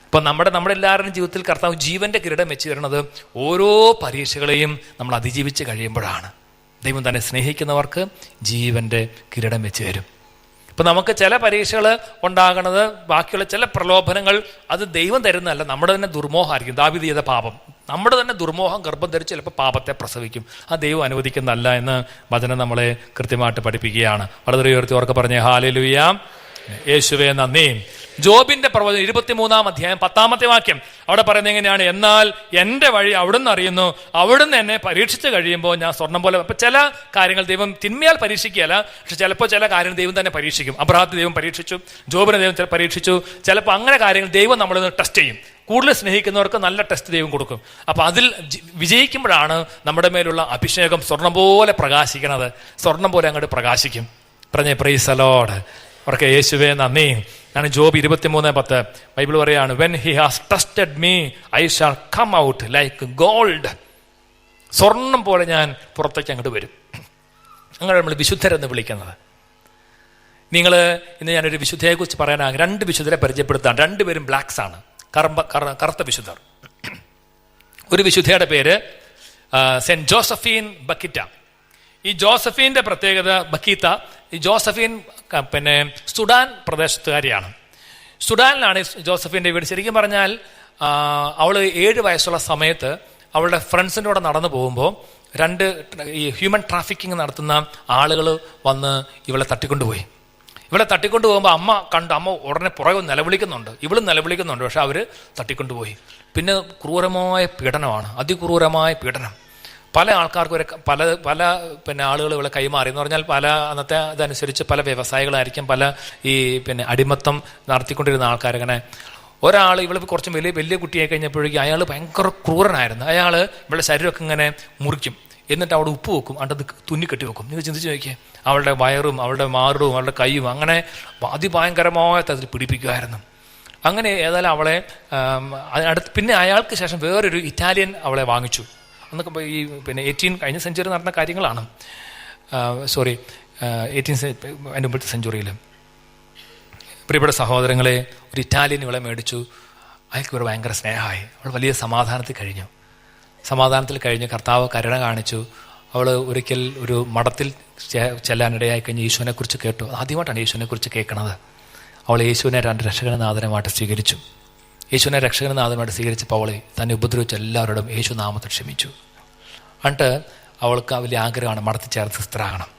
അപ്പം നമ്മുടെ എല്ലാവരുടെയും ജീവിതത്തിൽ കർത്താവ് ജീവന്റെ കിരീടം വെച്ച് തരുന്നത് ഓരോ പരീക്ഷകളെയും നമ്മൾ അതിജീവിച്ച് കഴിയുമ്പോഴാണ്. ദൈവം തന്നെ സ്നേഹിക്കുന്നവർക്ക് ജീവന്റെ കിരീടം വെച്ച് തരും. ഇപ്പം നമുക്ക് ചില പരീക്ഷകൾ ഉണ്ടാകണത്, ബാക്കിയുള്ള ചില പ്രലോഭനങ്ങൾ അത് ദൈവം തരുന്നതല്ല, നമ്മുടെ തന്നെ ദുർമോഹമായിരിക്കും. ദാവീദ് ചെയ്ത പാപം, നമ്മുടെ തന്നെ ദുർമോഹം ഗർഭം ധരിച്ച് ചിലപ്പോൾ പാപത്തെ പ്രസവിക്കും. ആ ദൈവം അനുവദിക്കുന്നതല്ല എന്ന് വചനം നമ്മളെ കൃത്യമായിട്ട് പഠിപ്പിക്കുകയാണ്. വളരെ ഉയർത്തി ഓർക്കെ പറഞ്ഞേ ഹല്ലേലൂയ. യേശുവേ നന്ദി. ജോബിന്റെ പ്രവചനം 23-ാം അധ്യായം 10-ാമത്തെ വാക്യം അവിടെ പറയുന്നത് എങ്ങനെയാണ്? എന്നാൽ എൻ്റെ വഴി അവിടുന്ന് അറിയുന്നു, അവിടുന്ന് എന്നെ പരീക്ഷിച്ച് കഴിയുമ്പോൾ ഞാൻ സ്വർണം പോലെ. അപ്പൊ ചില കാര്യങ്ങൾ ദൈവം തിന്മയാൽ പരീക്ഷിക്കുകയല്ല, പക്ഷെ ചിലപ്പോൾ ചില കാര്യങ്ങൾ ദൈവം തന്നെ പരീക്ഷിക്കും. അബ്രഹാത്തെ ദൈവം പരീക്ഷിച്ചു, ജോബിനെ ദൈവം പരീക്ഷിച്ചു. ചിലപ്പോൾ അങ്ങനെ കാര്യങ്ങൾ ദൈവം നമ്മളൊന്ന് ടെസ്റ്റ് ചെയ്യും. കൂടുതൽ സ്നേഹിക്കുന്നവർക്ക് നല്ല ടെസ്റ്റ് ദൈവം കൊടുക്കും. അപ്പൊ അതിൽ വിജയിക്കുമ്പോഴാണ് നമ്മുടെ മേലുള്ള അഭിഷേകം സ്വർണം പോലെ പ്രകാശിക്കുന്നത്. സ്വർണം പോലെ അങ്ങോട്ട് പ്രകാശിക്കും. പറഞ്ഞേ പ്രൈസ് ദി ലോർഡ്. അവർക്ക് യേശുവേ നന്ദി. ഞാൻ ജോബ് 23:10 ബൈബിൾ പറയാണ്, when he has trusted me I shall come out like gold. സ്വർണം പോലെ ഞാൻ പുറത്തേക്ക് അങ്ങോട്ട് വരും. അങ്ങനെ നമ്മൾ വിശുദ്ധരെന്ന് വിളിക്കുന്നത്. നിങ്ങൾ ഇന്ന് ഞാനൊരു വിശുദ്ധയെക്കുറിച്ച് പറയാനാകും. 2 വിശുദ്ധരെ പരിചയപ്പെടുത്താൻ. 2 പേരും ബ്ലാക്സ് ആണ്, കറുത്ത വിശുദ്ധർ. ഒരു വിശുദ്ധയുടെ പേര് സെന്റ് ജോസഫീൻ ബക്കിറ്റ. ഈ ജോസഫീന്റെ പ്രത്യേകത, ബക്കീത്ത, ഈ ജോസഫീൻ സുഡാൻ പ്രദേശത്തുകാരിയാണ്. സുഡാനിലാണ് ജോസഫീന്റെ വീട്. ശരിക്കും പറഞ്ഞാൽ അവൾ 7 വയസ്സുള്ള സമയത്ത് അവളുടെ ഫ്രണ്ട്സിൻ്റെ കൂടെ നടന്നു പോകുമ്പോൾ 2 ഈ ഹ്യൂമൻ ട്രാഫിക്കിംഗ് നടത്തുന്ന ആളുകൾ വന്ന് ഇവളെ തട്ടിക്കൊണ്ടുപോയി. ഇവളെ തട്ടിക്കൊണ്ടു പോകുമ്പോൾ അമ്മ ഉടനെ പുറകെ നിലവിളിക്കുന്നുണ്ട്, ഇവളും നിലവിളിക്കുന്നുണ്ട്. പക്ഷെ അവർ തട്ടിക്കൊണ്ടുപോയി. പിന്നെ ക്രൂരമായ പീഡനമാണ്, അതിക്രൂരമായ പീഡനം. പല ആൾക്കാർക്കും പല ആളുകൾ ഇവിടെ കൈമാറി എന്ന് പറഞ്ഞാൽ അന്നത്തെ ഇതനുസരിച്ച് പല വ്യവസായികളായിരിക്കും, പല ഈ അടിമത്തം നടത്തിക്കൊണ്ടിരുന്ന ആൾക്കാരങ്ങനെ. ഒരാൾ ഇവളെ കുറച്ച് വലിയ കുട്ടിയായി കഴിഞ്ഞപ്പോഴേക്കും അയാൾ ഭയങ്കര ക്രൂരനായിരുന്നു. അയാൾ ഇവളുടെ ശരീരമൊക്കെ ഇങ്ങനെ മുറിക്കും, എന്നിട്ട് അവിടെ ഉപ്പ് വെക്കും, അത് തുന്നിക്കെട്ടി വെക്കും. നിങ്ങൾ ചിന്തിച്ച് നോക്കിയേ, അവളുടെ വയറും അവളുടെ മാറും അവളുടെ കൈയും അങ്ങനെ അതിഭയങ്കരമായ തരത്തിൽ പിടിപ്പിക്കുമായിരുന്നു. അങ്ങനെ ഏതായാലും അവളെ പിന്നെ അയാൾക്ക് ശേഷം വേറൊരു ഇറ്റാലിയൻ അവളെ വാങ്ങിച്ചു. അന്നൊക്കെ ഈ 18 കഴിഞ്ഞ സെഞ്ചുറി നടന്ന കാര്യങ്ങളാണ്. 18 മുമ്പത്തെ സെഞ്ചുറിയിൽ. പ്രിയപ്പെട്ട സഹോദരങ്ങളെ, ഒരു ഇറ്റാലിയൻ ഇവളെ മേടിച്ചു. അയാൾക്ക് ഇവർ ഭയങ്കര സ്നേഹമായി. അവൾ വലിയ സമാധാനത്തിൽ കഴിഞ്ഞു. കർത്താവ് കരുണ കാണിച്ചു. അവൾ ഒരിക്കൽ ഒരു മഠത്തിൽ ചെല്ലാനിടയായി കഴിഞ്ഞ് യേശുവിനെക്കുറിച്ച് കേട്ടു. ആദ്യമായിട്ടാണ് യേശുവിനെക്കുറിച്ച് കേൾക്കുന്നത്. അവൾ യേശുവിനെ രക്ഷകനാഥനമായിട്ട് സ്വീകരിച്ചു. യേശുവിനെ രക്ഷകനാഥനമായിട്ട് സ്വീകരിച്ചപ്പോൾ അവൾ തന്നെ ഉപദ്രവിച്ച എല്ലാവരോടും യേശു നാമത്തിൽ ക്ഷമിച്ചു. എന്നിട്ട് അവൾക്ക് വലിയ ആഗ്രഹമാണ് മഠത്തിൽ ചേർന്ന് സിസ്റ്ററാകണം.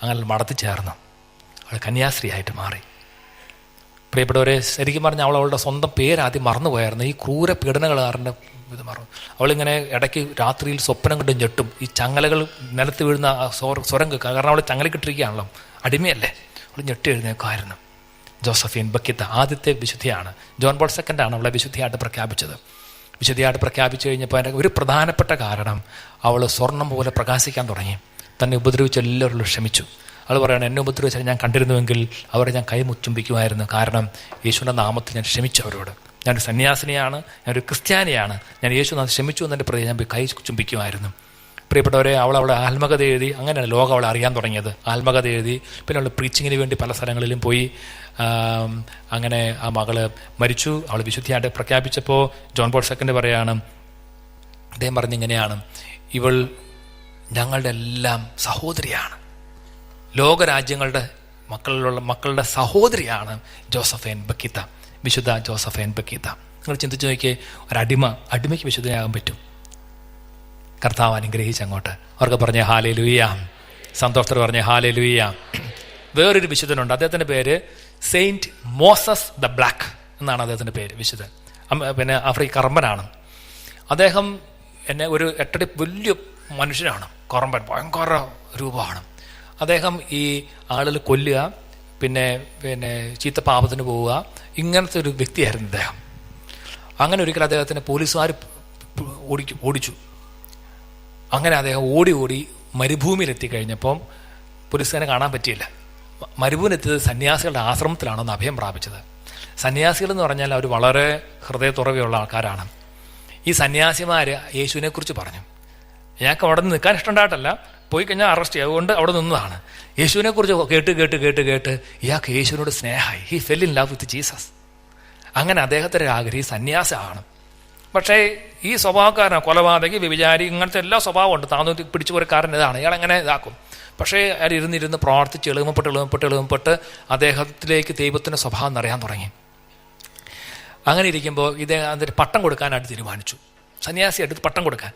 അങ്ങനെ മഠത്തിൽ ചേർന്നു. അവൾ കന്യാസ്ത്രീയായിട്ട് മാറി. പ്രിയപ്പെട്ടവരെ, ശരിക്കും പറഞ്ഞാൽ അവളുടെ സ്വന്തം പേരാദ്യം മറന്നുപോയായിരുന്നു. ഈ ക്രൂര പീഡനകാരൻ്റെ ഇത് മറന്നു. അവളിങ്ങനെ ഇടയ്ക്ക് രാത്രിയിൽ സ്വപ്നം കൊണ്ട് ഞെട്ടും. ഈ ചങ്ങലകൾ നിലത്ത് വീഴുന്ന സ്വരം കേൾക്കുക. കാരണം അവൾ ചങ്ങലക്കിട്ടിരിക്കുകയാണല്ലോ, അടിമയല്ലേ. അവൾ ഞെട്ടി എഴുന്നേൽക്കുമായിരുന്നു. ജോസഫീൻ ബക്കിത്ത ആദ്യത്തെ വിശുദ്ധിയാണ്. ജോൺ പോൾ II അവളെ വിശുദ്ധിയായിട്ട് പ്രഖ്യാപിച്ചത്. വിശുദ്ധിയായിട്ട് പ്രഖ്യാപിച്ചു കഴിഞ്ഞപ്പോൾ അതിൻ്റെ ഒരു പ്രധാനപ്പെട്ട കാരണം അവൾ സ്വർണം പോലെ പ്രകാശിക്കാൻ തുടങ്ങി. തന്നെ ഉപദ്രവിച്ച എല്ലാവരും ക്ഷമിച്ചു. അവൾ പറയുകയാണ്, എന്നെ ഉപദ്രവിച്ചാൽ ഞാൻ കണ്ടിരുന്നുവെങ്കിൽ അവരെ ഞാൻ കൈമുച്ചുംബിക്കുമായിരുന്നു. കാരണം യേശുവിൻ്റെ നാമത്തിൽ ഞാൻ ക്ഷമിച്ചു അവരോട്. ഞാനൊരു സന്യാസിനിയാണ്, ഞാനൊരു ക്രിസ്ത്യാനിയാണ്, ഞാൻ യേശുനാഥ് ക്ഷമിച്ചു എന്നതിൻ്റെ പ്രതി ഞാൻ കൈ ചുംബിക്കുമായിരുന്നു. പ്രിയപ്പെട്ടവരെ, അവളെ ആത്മകഥ എഴുതി. അങ്ങനെയാണ് ലോകം അവളെ അറിയാൻ തുടങ്ങിയത്. ആത്മകഥ എഴുതി. പിന്നെ അവൾ പ്രീച്ചിങ്ങിന് വേണ്ടി പല സ്ഥലങ്ങളിലും പോയി. അങ്ങനെ ആ മകള് മരിച്ചു. അവൾ വിശുദ്ധിയായിട്ട് പ്രഖ്യാപിച്ചപ്പോൾ ജോൺ പോൾ II പറയാണ്, അദ്ദേഹം പറഞ്ഞിങ്ങനെയാണ്, ഇവൾ ഞങ്ങളുടെ എല്ലാം സഹോദരിയാണ്, ലോകരാജ്യങ്ങളുടെ മക്കളുടെ സഹോദരിയാണ് ജോസഫൈൻ ബക്കിത്ത, വിശുദ്ധ ജോസഫൈൻ ബക്കിത്ത. നിങ്ങൾ ചിന്തിച്ചു നോക്കിയേ, അടിമയ്ക്ക് വിശുദ്ധയാകാൻ പറ്റും. കർത്താവ് അനുഗ്രഹിച്ച് അങ്ങോട്ട്. അവർക്ക് പറഞ്ഞ ഹല്ലേലൂയ, സന്തോഷത്തോടെ പറഞ്ഞ ഹല്ലേലൂയ. വേറൊരു വിശുദ്ധനുണ്ട്. അദ്ദേഹത്തിൻ്റെ പേര് സെയിൻറ്റ് മോസസ് ദ ബ്ലാക്ക് എന്നാണ് അദ്ദേഹത്തിൻ്റെ പേര്. വിശുദ്ധൻ ആഫ്രിക്ക കറമ്പനാണ് അദ്ദേഹം. ഒരു 8 അടി വലിയ മനുഷ്യനാണ്, കറമ്പൻ, ഭയങ്കര രൂപമാണ് അദ്ദേഹം. ഈ ആളുകൾ കൊല്ലുക, പിന്നെ ചീത്ത പാപത്തിന് പോവുക, ഇങ്ങനത്തെ ഒരു വ്യക്തിയായിരുന്നു അദ്ദേഹം. അങ്ങനെ ഒരിക്കൽ അദ്ദേഹത്തിന് പോലീസുകാർ ഓടിച്ചു. അങ്ങനെ അദ്ദേഹം ഓടി മരുഭൂമിയിലെത്തിക്കഴിഞ്ഞപ്പം പോലീസുകാരെ കാണാൻ പറ്റിയില്ല. മരുഭൂമിയിലെത്തിയത് സന്യാസികളുടെ ആശ്രമത്തിലാണെന്ന് അഭയം പ്രാപിച്ചത്. സന്യാസികളെന്ന് പറഞ്ഞാൽ അവർ വളരെ ഹൃദയത്തുറവിയുള്ള ആൾക്കാരാണ്. ഈ സന്യാസിമാർ യേശുവിനെക്കുറിച്ച് പറഞ്ഞു. ഞങ്ങൾക്ക് അവിടെ നിന്ന് നിൽക്കാൻ ഇഷ്ടമുണ്ടായിട്ടല്ല, പോയി കഴിഞ്ഞാൽ അറസ്റ്റ് ചെയ്യും, അതുകൊണ്ട് അവിടെ നിന്നതാണ്. യേശുവിനെക്കുറിച്ച് കേട്ട് ഇയാൾക്ക് യേശുവിനോട് സ്നേഹമായി. He fell in love with Jesus. അങ്ങനെ അദ്ദേഹത്തിൻ്റെ ആഗ്രഹം സന്യാസമാണ്. പക്ഷേ ഈ സ്വഭാവക്കാരനാണ്, കൊലപാതകി, വ്യഭിചാരി, ഇങ്ങനത്തെ എല്ലാ സ്വഭാവമുണ്ട്. താന്നു പിടിച്ചു പോരക്കാരൻ ഇതാണ്. ഇയാളെങ്ങനെ ഇതാക്കും? പക്ഷേ അയാൾ ഇരുന്നിരുന്ന് പ്രാർത്ഥിച്ച് എളുപ്പപ്പെട്ട് അദ്ദേഹത്തിലേക്ക് ദൈവത്തിൻ്റെ സ്വഭാവം അറിയാൻ തുടങ്ങി. അങ്ങനെ ഇരിക്കുമ്പോൾ ഇദ്ദേഹം അതിൻ്റെ പട്ടം കൊടുക്കാനായിട്ട് തീരുമാനിച്ചു. സന്യാസിയായിട്ട് പട്ടം കൊടുക്കാൻ.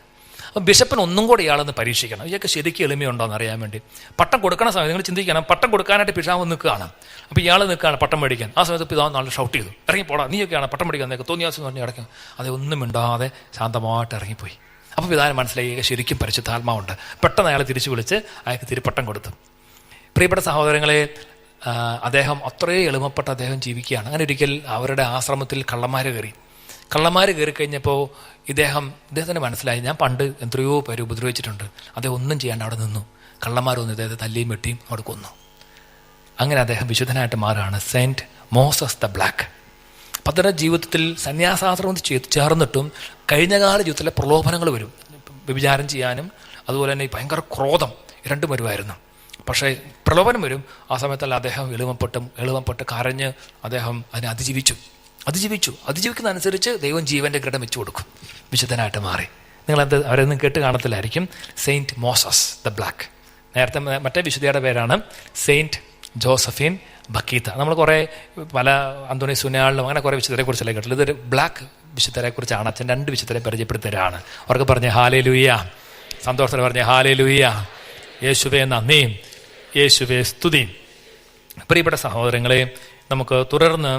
അപ്പം ബിഷപ്പിന് ഒന്നും കൂടി ഇയാളൊന്ന് പരീക്ഷിക്കണം, ഇയാൾക്ക് ശരിക്കും എളിമയുണ്ടോ എന്ന് അറിയാൻ വേണ്ടി. പട്ടം കൊടുക്കണ സമയത്ത് നിങ്ങൾ ചിന്തിക്കണം, പട്ടം കൊടുക്കാനായിട്ട് പിതാവ് നിൽക്കുകയാണ്. അപ്പോൾ ഇയാൾ നിൽക്കുകയാണ് പട്ടം മേടിക്കാൻ. ആ സമയത്ത് പിതാവ് നല്ല ഷൗട്ട് ചെയ്തു, ഇറങ്ങിപ്പോടാ, നീയൊക്കെയാണ് പട്ടം മേടിക്കാൻ എന്നൊക്കെ തോന്നിയാസം പറഞ്ഞ് കിടക്കും. അത് ഒന്നും മിണ്ടാതെ ശാന്തമായിട്ട് ഇറങ്ങിപ്പോയി. അപ്പോൾ പിതാവിന് മനസ്സിലായി ശരിക്കും പരിശുദ്ധാത്മാവുണ്ട്. പെട്ടെന്ന് അയാളെ തിരിച്ചു വിളിച്ച് അയാൾക്ക് തിരുപ്പട്ടം കൊടുത്തു. പ്രിയപ്പെട്ട സഹോദരങ്ങളെ, അദ്ദേഹം അത്രയും എളിമപ്പെട്ട് അദ്ദേഹം ജീവിക്കുകയാണ്. അങ്ങനെ ഒരിക്കൽ അവരുടെ ആശ്രമത്തിൽ കള്ളന്മാർ കയറി കഴിഞ്ഞപ്പോൾ ഇദ്ദേഹത്തിന് മനസ്സിലായി, ഞാൻ പണ്ട് എത്രയോ പേര് ഉപദ്രവിച്ചിട്ടുണ്ട്. അദ്ദേഹം ഒന്നും ചെയ്യാണ്ട് അവിടെ നിന്നു. കള്ളന്മാരൊന്നും ഇദ്ദേഹത്തെ തല്ലിയും വെട്ടിയും അവിടെ കൊന്നു. അങ്ങനെ അദ്ദേഹം വിശുദ്ധനായിട്ട് മാറുകയാണ്, സെയിൻറ്റ് മോസസ് ദ ബ്ലാക്ക്. അപ്പം അദ്ദേഹം ജീവിതത്തിൽ സന്യാസാശ്രമത്തിൽ ചേർന്നിട്ടും കഴിഞ്ഞകാല ജീവിതത്തിലെ പ്രലോഭനങ്ങൾ വരും. വ്യഭിചാരം ചെയ്യാനും അതുപോലെ തന്നെ ഭയങ്കര ക്രോധം രണ്ടും വരുമായിരുന്നു. പക്ഷേ പ്രലോഭനം വരും. ആ സമയത്തല്ല അദ്ദേഹം എളിമപ്പെട്ട് കരഞ്ഞ് അദ്ദേഹം അതിനെ അതിജീവിക്കുന്ന അനുസരിച്ച് ദൈവം ജീവൻ്റെ കിരീടം വെച്ചു കൊടുക്കും, വിശുദ്ധനായിട്ട് മാറി. നിങ്ങളത് അവരൊന്നും കേട്ട് കാണത്തില്ലായിരിക്കും. Saint Moses the black. നേരത്തെ മറ്റേ വിശുദ്ധയുടെ പേരാണ് സെയിൻറ്റ് ജോസഫീൻ ബക്കീത്ത. നമ്മൾ കുറേ പല അന്തോണി സുനാളിലും അങ്ങനെ കുറേ വിശുദ്ധരെ കുറിച്ചല്ലേ കേട്ടില്ല. ഇതൊരു ബ്ലാക്ക് വിശുദ്ധരെ കുറിച്ചാണ് അച്ഛൻ 2 വിശുദ്ധരെ പരിചയപ്പെടുത്തരാണ്. അവർക്ക് പറഞ്ഞ ഹാലേലൂയ, സന്തോഷത്തോടെ പറഞ്ഞ ഹാലേലൂയ, യേശുവേ നന്ദി, യേശുവേ സ്തുതി. പ്രിയപ്പെട്ട സഹോദരങ്ങളെ, നമുക്ക് തുടർന്ന്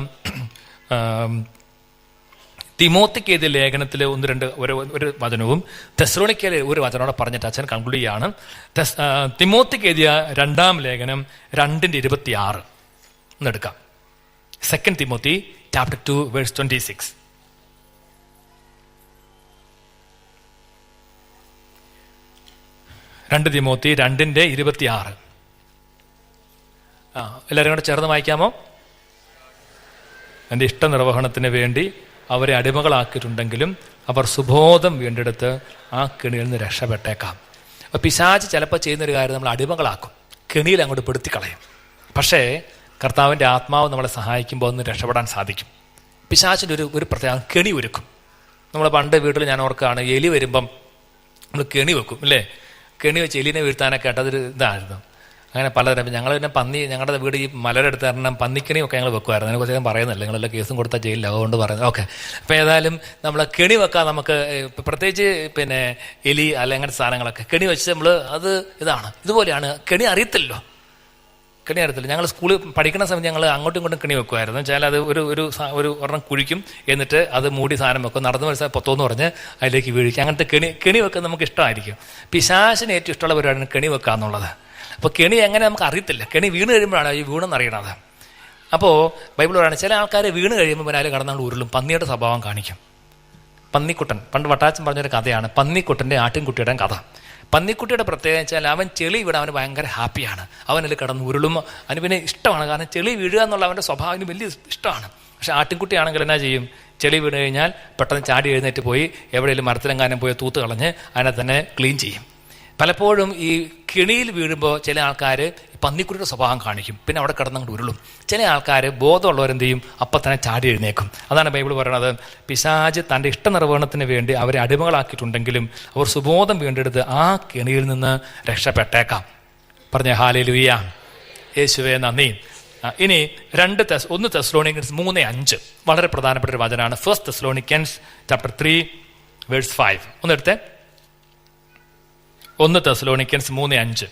തിമോത്തിക്കെതിരെ ലേഖനത്തിൽ ഒരു വചനവും തെസ്സലോനിക്കയിലെ ഒരു വചനോടെ പറഞ്ഞിട്ട് അച്ഛൻ കൺക്ലൂഡ് ചെയ്യാണ്. തിമോത്തിക്കെതിരെ 2-ാം ലേഖനം 2:26 എന്നെടുക്കാം. 2 തിമോത്തി chapter 2 verse 26. തിമോത്തി 2:26. എല്ലാവരും കൂടെ ചേർന്ന് വായിക്കാമോ? എൻ്റെ ഇഷ്ടനിർവഹണത്തിന് വേണ്ടി അവരെ അടിമകളാക്കിയിട്ടുണ്ടെങ്കിലും അവർ സുബോധം വീണ്ടെടുത്ത് ആ കെണിയിൽ നിന്ന് രക്ഷപ്പെട്ടേക്കാം. അപ്പോൾ പിശാച് ചിലപ്പോൾ ചെയ്യുന്നൊരു കാര്യം, നമ്മൾ അടിമകളാക്കും, കെണിയിൽ അങ്ങോട്ട് പെടുത്തിക്കളയും. പക്ഷേ കർത്താവിൻ്റെ ആത്മാവ് നമ്മളെ സഹായിക്കുമ്പോൾ ഒന്ന് രക്ഷപ്പെടാൻ സാധിക്കും. പിശാചിൻ്റെ ഒരു പ്രത്യേകം കെണി ഒരുക്കും. നമ്മൾ പണ്ട് വീട്ടിൽ ഞാൻ ഓർക്കുകയാണ്, എലി വരുമ്പം നമ്മൾ കെണി വെക്കും അല്ലേ? കെണി വെച്ച് എലിനെ വീഴ്ത്താനൊക്കെ ആയിട്ട് അതൊരു ഇതായിരുന്നു. അങ്ങനെ പലതരം. ഞങ്ങൾ പിന്നെ ഞങ്ങളുടെ വീട് ഈ മലരെടുത്ത് കാരണം പന്നിക്കണിയൊക്കെ ഞങ്ങൾ വെക്കുമായിരുന്നു. അതിനെ കുറിച്ച് ഞാൻ പറയുന്നില്ല, നിങ്ങളെല്ലാം കേസും കൊടുത്താൽ ജയിലില്ല, അതുകൊണ്ട് പറയുന്നത്. ഓക്കെ. അപ്പോൾ ഏതായാലും നമ്മൾ കെണി വെക്കാൻ നമുക്ക് പ്രത്യേകിച്ച് പിന്നെ എലി അല്ല അങ്ങനത്തെ സാധനങ്ങളൊക്കെ കെണി വെച്ച് നമ്മൾ അത് ഇതുപോലെയാണ്. കെണി അറിയത്തില്ലല്ലോ. ഞങ്ങൾ സ്കൂളിൽ പഠിക്കുന്ന സമയത്ത് ഞങ്ങൾ അങ്ങോട്ടും ഇങ്ങോട്ടും കെണി വെക്കുമായിരുന്നു. വെച്ചാൽ അത് ഒരു ഒരെണ്ണം കുഴിക്കും, എന്നിട്ട് അത് മൂടി സാധനം വെക്കും, നടന്നു മനസ്സിലായി പൊത്തോന്ന് പറഞ്ഞ് അതിലേക്ക് വീഴിക്കും. അങ്ങനത്തെ കെണി വെക്കാൻ നമുക്ക് ഇഷ്ടമായിരിക്കും. പിശാചിന് ഏറ്റവും ഇഷ്ടമുള്ള പരിപാടിയാണ് കെണി വെക്കുക എന്നുള്ളത്. അപ്പോൾ കെണി എങ്ങനെ നമുക്ക് അറിയത്തില്ല. കെണി വീണ് കഴിയുമ്പോഴാണ് ഈ വീണെന്ന് അറിയണത്. അപ്പോൾ ബൈബിൾ പറയുന്നത് ചില ആൾക്കാർ വീണ് കഴിയുമ്പോൾ അതിൽ കടന്നാൾ ഉരുളും, പന്നിയുടെ സ്വഭാവം കാണിക്കും. പന്നിക്കുട്ടൻ, പണ്ട് വട്ടാച്ചൻ പറഞ്ഞൊരു കഥയാണ് പന്നിക്കുട്ടൻ്റെ ആട്ടിൻകുട്ടിയുടെ കഥ. പന്നിക്കുട്ടിയുടെ പ്രത്യേകത വെച്ചാൽ അവൻ ചെളി വീണ അവന് ഭയങ്കര ഹാപ്പിയാണ്. അവനതിൽ കിടന്ന് ഉരുളും. അവന് പിന്നെ ഇഷ്ടമാണ്, കാരണം ചെളി വീഴുക എന്നുള്ള അവൻ്റെ സ്വഭാവത്തിന് വലിയ ഇഷ്ടമാണ്. പക്ഷെ ആട്ടിൻകുട്ടിയാണെങ്കിൽ എന്നാ ചെയ്യും? ചെളി വീണ് കഴിഞ്ഞാൽ പെട്ടെന്ന് ചാടി എഴുന്നേറ്റ് പോയി എവിടെയെങ്കിലും മരത്തിലെങ്ങാനും പോയി തൂത്ത് കളഞ്ഞ് അതിനെ തന്നെ ക്ലീൻ ചെയ്യും. പലപ്പോഴും ഈ കെണിയിൽ വീഴുമ്പോൾ ചില ആൾക്കാർ പന്നിക്കുട്ടിയുടെ സ്വഭാവം കാണിക്കും, പിന്നെ അവിടെ കിടന്നങ്ങോട്ട് ഉരുളും. ചില ആൾക്കാർ ബോധമുള്ളവരെന്ത് ചെയ്യും? അപ്പം തന്നെ ചാടി എഴുന്നേക്കും. അതാണ് ബൈബിൾ പറയണത്, പിശാച് തൻ്റെ ഇഷ്ടനിർവഹണത്തിന് വേണ്ടി അവരെ അടിമകളാക്കിയിട്ടുണ്ടെങ്കിലും അവർ സുബോധം വീണ്ടെടുത്ത് ആ കെണിയിൽ നിന്ന് രക്ഷപ്പെട്ടേക്കാം. പറഞ്ഞ ഹല്ലേലൂയ, യേശുവേ നന്ദി. ഇനി 1 തെസ്സലോനിക്കൻസ് 3:5 വളരെ പ്രധാനപ്പെട്ട ഒരു വചനമാണ്. 1 തെസ്സലോനിക്കൻസ് chapter 3 verse 5 ഒന്നെടുത്തേ. 1 തെസ്സലോനിക്കൻസ് 3:5.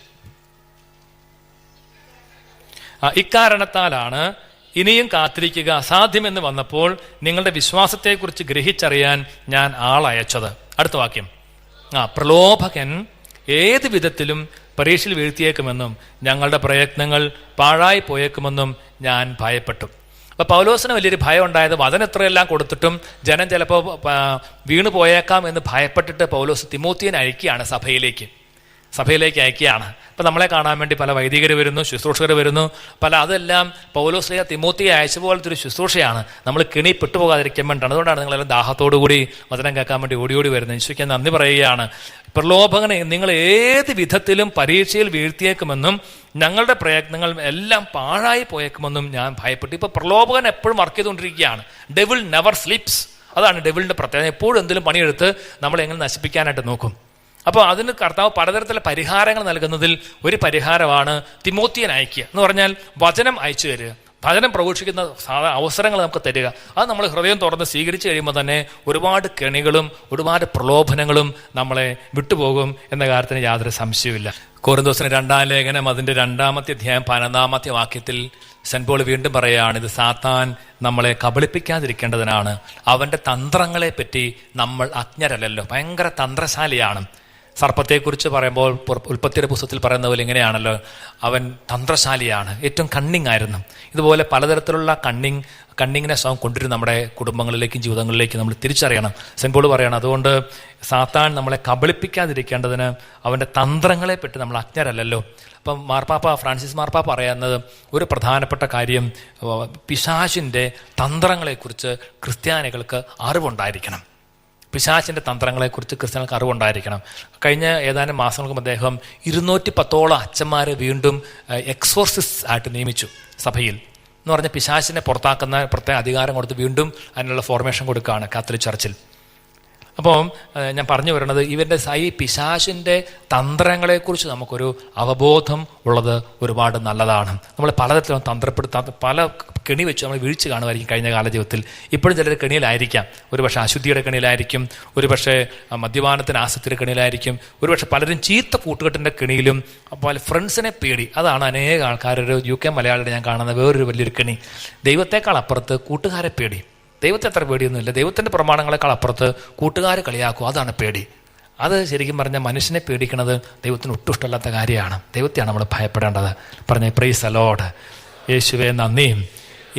ഇക്കാരണത്താലാണ് ഇനിയും കാത്തിരിക്കുക അസാധ്യമെന്ന് വന്നപ്പോൾ നിങ്ങളുടെ വിശ്വാസത്തെക്കുറിച്ച് ഗ്രഹിച്ചറിയാൻ ഞാൻ ആളയച്ചത്. അടുത്ത വാക്യം, പ്രലോഭകൻ ഏത് വിധത്തിലും പരീക്ഷയിൽ വീഴ്ത്തിയേക്കുമെന്നും ഞങ്ങളുടെ പ്രയത്നങ്ങൾ പാഴായി പോയേക്കുമെന്നും ഞാൻ ഭയപ്പെട്ടു. അപ്പോൾ പൗലോസിന് വലിയൊരു ഭയം ഉണ്ടായത് വചനം എത്രയെല്ലാം കൊടുത്തിട്ടും ജനം ചിലപ്പോൾ വീണു പോയേക്കാം എന്ന് ഭയപ്പെട്ടിട്ട് പൗലോസ് തിമോത്തിയെ അയക്കുകയാണ്, സഭയിലേക്ക് അയക്കുകയാണ്. ഇപ്പം നമ്മളെ കാണാൻ വേണ്ടി പല വൈദികർ വരുന്നു, ശുശ്രൂഷകർ വരുന്നു. അതെല്ലാം പൗലോസ് തിമോത്തിയെ അയച്ച പോലത്തെ ഒരു ശുശ്രൂഷയാണ്. നമ്മൾ കെണി പെട്ടുപോകാതിരിക്കാൻ വേണ്ടിയാണ്. അതുകൊണ്ടാണ് നിങ്ങളെല്ലാം ദാഹത്തോടു കൂടി വചനം കേൾക്കാൻ വേണ്ടി ഓടി വരുന്നത്. ഈശോയ്ക്ക് നന്ദി പറയുകയാണ്. പ്രലോഭകനെ നിങ്ങൾ ഏത് വിധത്തിലും പരീക്ഷയിൽ വീഴ്ത്തിയേക്കുമെന്നും ഞങ്ങളുടെ പ്രയത്നങ്ങൾ എല്ലാം പാഴായി പോയേക്കുമെന്നും ഞാൻ ഭയപ്പെട്ടു. ഇപ്പൊ പ്രലോഭകൻ എപ്പോഴും വർക്ക് ചെയ്തുകൊണ്ടിരിക്കുകയാണ്. Devil never sleeps. അതാണ് ഡെവിളിന്റെ പ്രത്യേകത. എപ്പോഴും എന്തെങ്കിലും പണിയെടുത്ത് നമ്മളെ എങ്ങനെ നശിപ്പിക്കാനായിട്ട് നോക്കും. അപ്പോൾ അതിന് കർത്താവ് പലതരത്തിലുള്ള പരിഹാരങ്ങൾ നൽകുന്നതിൽ ഒരു പരിഹാരമാണ് തിമോത്തിയെ അയക്കുക എന്ന് പറഞ്ഞാൽ വചനം അയച്ചു തരിക. വചനം പ്രഘോഷിക്കുന്ന അവസരങ്ങൾ നമുക്ക് തരിക. അത് നമ്മൾ ഹൃദയം തുറന്ന് സ്വീകരിച്ചു കഴിയുമ്പോൾ തന്നെ ഒരുപാട് കെണികളും ഒരുപാട് പ്രലോഭനങ്ങളും നമ്മളെ വിട്ടുപോകും എന്ന കാര്യത്തിന് യാതൊരു സംശയവുമില്ല. കൊരിന്തോസിന് 2-ാം ലേഖനം അതിൻ്റെ 2-ാമത്തെ അധ്യായം 11-ാമത്തെ വാക്യത്തിൽ സെന്റ് പോൾ വീണ്ടും പറയുകയാണ്, ഇത് സാത്താൻ നമ്മളെ കബളിപ്പിക്കാതിരിക്കേണ്ടതിനാണ്. അവൻ്റെ തന്ത്രങ്ങളെ പറ്റി നമ്മൾ അജ്ഞരല്ലല്ലോ. ഭയങ്കര തന്ത്രശാലിയാണ്. സർപ്പത്തെക്കുറിച്ച് പറയുമ്പോൾ ഉൽപ്പത്തിയുടെ പുസ്തകത്തിൽ പറയുന്ന പോലെ ഇങ്ങനെയാണല്ലോ, അവൻ തന്ത്രശാലിയാണ്, ഏറ്റവും കണ്ണിങ് ആയിരുന്നു. ഇതുപോലെ പലതരത്തിലുള്ള കണ്ണിങ്ങിനെ കൊണ്ടുവരും നമ്മുടെ കുടുംബങ്ങളിലേക്കും ജീവിതങ്ങളിലേക്കും നമ്മൾ തിരിച്ചറിയണം. സെന്റ് പോൾ പറയണം, അതുകൊണ്ട് സാത്താൻ നമ്മളെ കബളിപ്പിക്കാതിരിക്കേണ്ടതിന് അവൻ്റെ തന്ത്രങ്ങളെ പറ്റി നമ്മൾ അജ്ഞരല്ലല്ലോ. അപ്പം ഫ്രാൻസിസ് മാർപ്പാപ്പ പറയുന്നത് ഒരു പ്രധാനപ്പെട്ട കാര്യം, പിശാചിൻ്റെ തന്ത്രങ്ങളെക്കുറിച്ച് ക്രിസ്ത്യാനികൾക്ക് അറിവുണ്ടായിരിക്കണം. പിശാചിൻ്റെ തന്ത്രങ്ങളെക്കുറിച്ച് ക്രിസ്ത്യാനികൾക്ക് അറിവുണ്ടായിരിക്കണം. കഴിഞ്ഞ ഏതാനും മാസങ്ങൾക്ക് മുമ്പ് അദ്ദേഹം 210ഓളം അച്ഛന്മാരെ വീണ്ടും എക്സോർസിസ്റ്റ് ആയിട്ട് നിയമിച്ചു സഭയിൽ. എന്ന് പറഞ്ഞാൽ പിശാചിനെ പുറത്താക്കുന്ന പ്രത്യേക അധികാരം കൊടുത്ത് വീണ്ടും അതിനുള്ള ഫോർമേഷൻ കൊടുക്കുകയാണ് കാത്തലിക് ചർച്ചിൽ. അപ്പോൾ ഞാൻ പറഞ്ഞു വരുന്നത്, ഇവൻ്റെ ഈ പിശാചിൻ്റെ തന്ത്രങ്ങളെക്കുറിച്ച് നമുക്കൊരു അവബോധം ഉള്ളത് ഒരുപാട് നല്ലതാണ്. നമ്മൾ പലതരത്തിലും പല കെണി വെച്ച് നമ്മൾ വീഴ്ച കാണുമായിരിക്കും കഴിഞ്ഞ കാല ജീവിതത്തിൽ. ഇപ്പോഴും ചിലർ കെണിയിലായിരിക്കാം. ഒരുപക്ഷെ അശുദ്ധിയുടെ കെണിയിലായിരിക്കും, ഒരുപക്ഷെ മദ്യപാനത്തിന് ആസക്തിയുടെ കെണിയിലായിരിക്കും, ഒരുപക്ഷെ പലരും ചീത്ത കൂട്ടുകെട്ടിൻ്റെ കെണിയിലും. അപ്പോൾ ഫ്രണ്ട്സിനെ പേടി, അതാണ് അനേക ആൾക്കാരൊരു UK മലയാളിയുടെ ഞാൻ കാണുന്ന വേറൊരു വലിയൊരു കെണി. ദൈവത്തെക്കാൾ അപ്പുറത്ത് കൂട്ടുകാരെ പേടി. ദൈവത്തെ അത്ര പേടിയൊന്നുമില്ല, ദൈവത്തിൻ്റെ പ്രമാണങ്ങളെക്കാൾ അപ്പുറത്ത് കൂട്ടുകാരെ കളിയാക്കും, അതാണ് പേടി. അത് ശരിക്കും പറഞ്ഞാൽ മനുഷ്യനെ പേടിക്കുന്നത് ദൈവത്തിന് ഒട്ടും ഇഷ്ടമല്ലാത്ത കാര്യമാണ്. ദൈവത്തെയാണ് നമ്മൾ ഭയപ്പെടേണ്ടത്. പറഞ്ഞ പ്രൈസ് ദി ലോർഡ്. യേശുവേ നന്ദിയും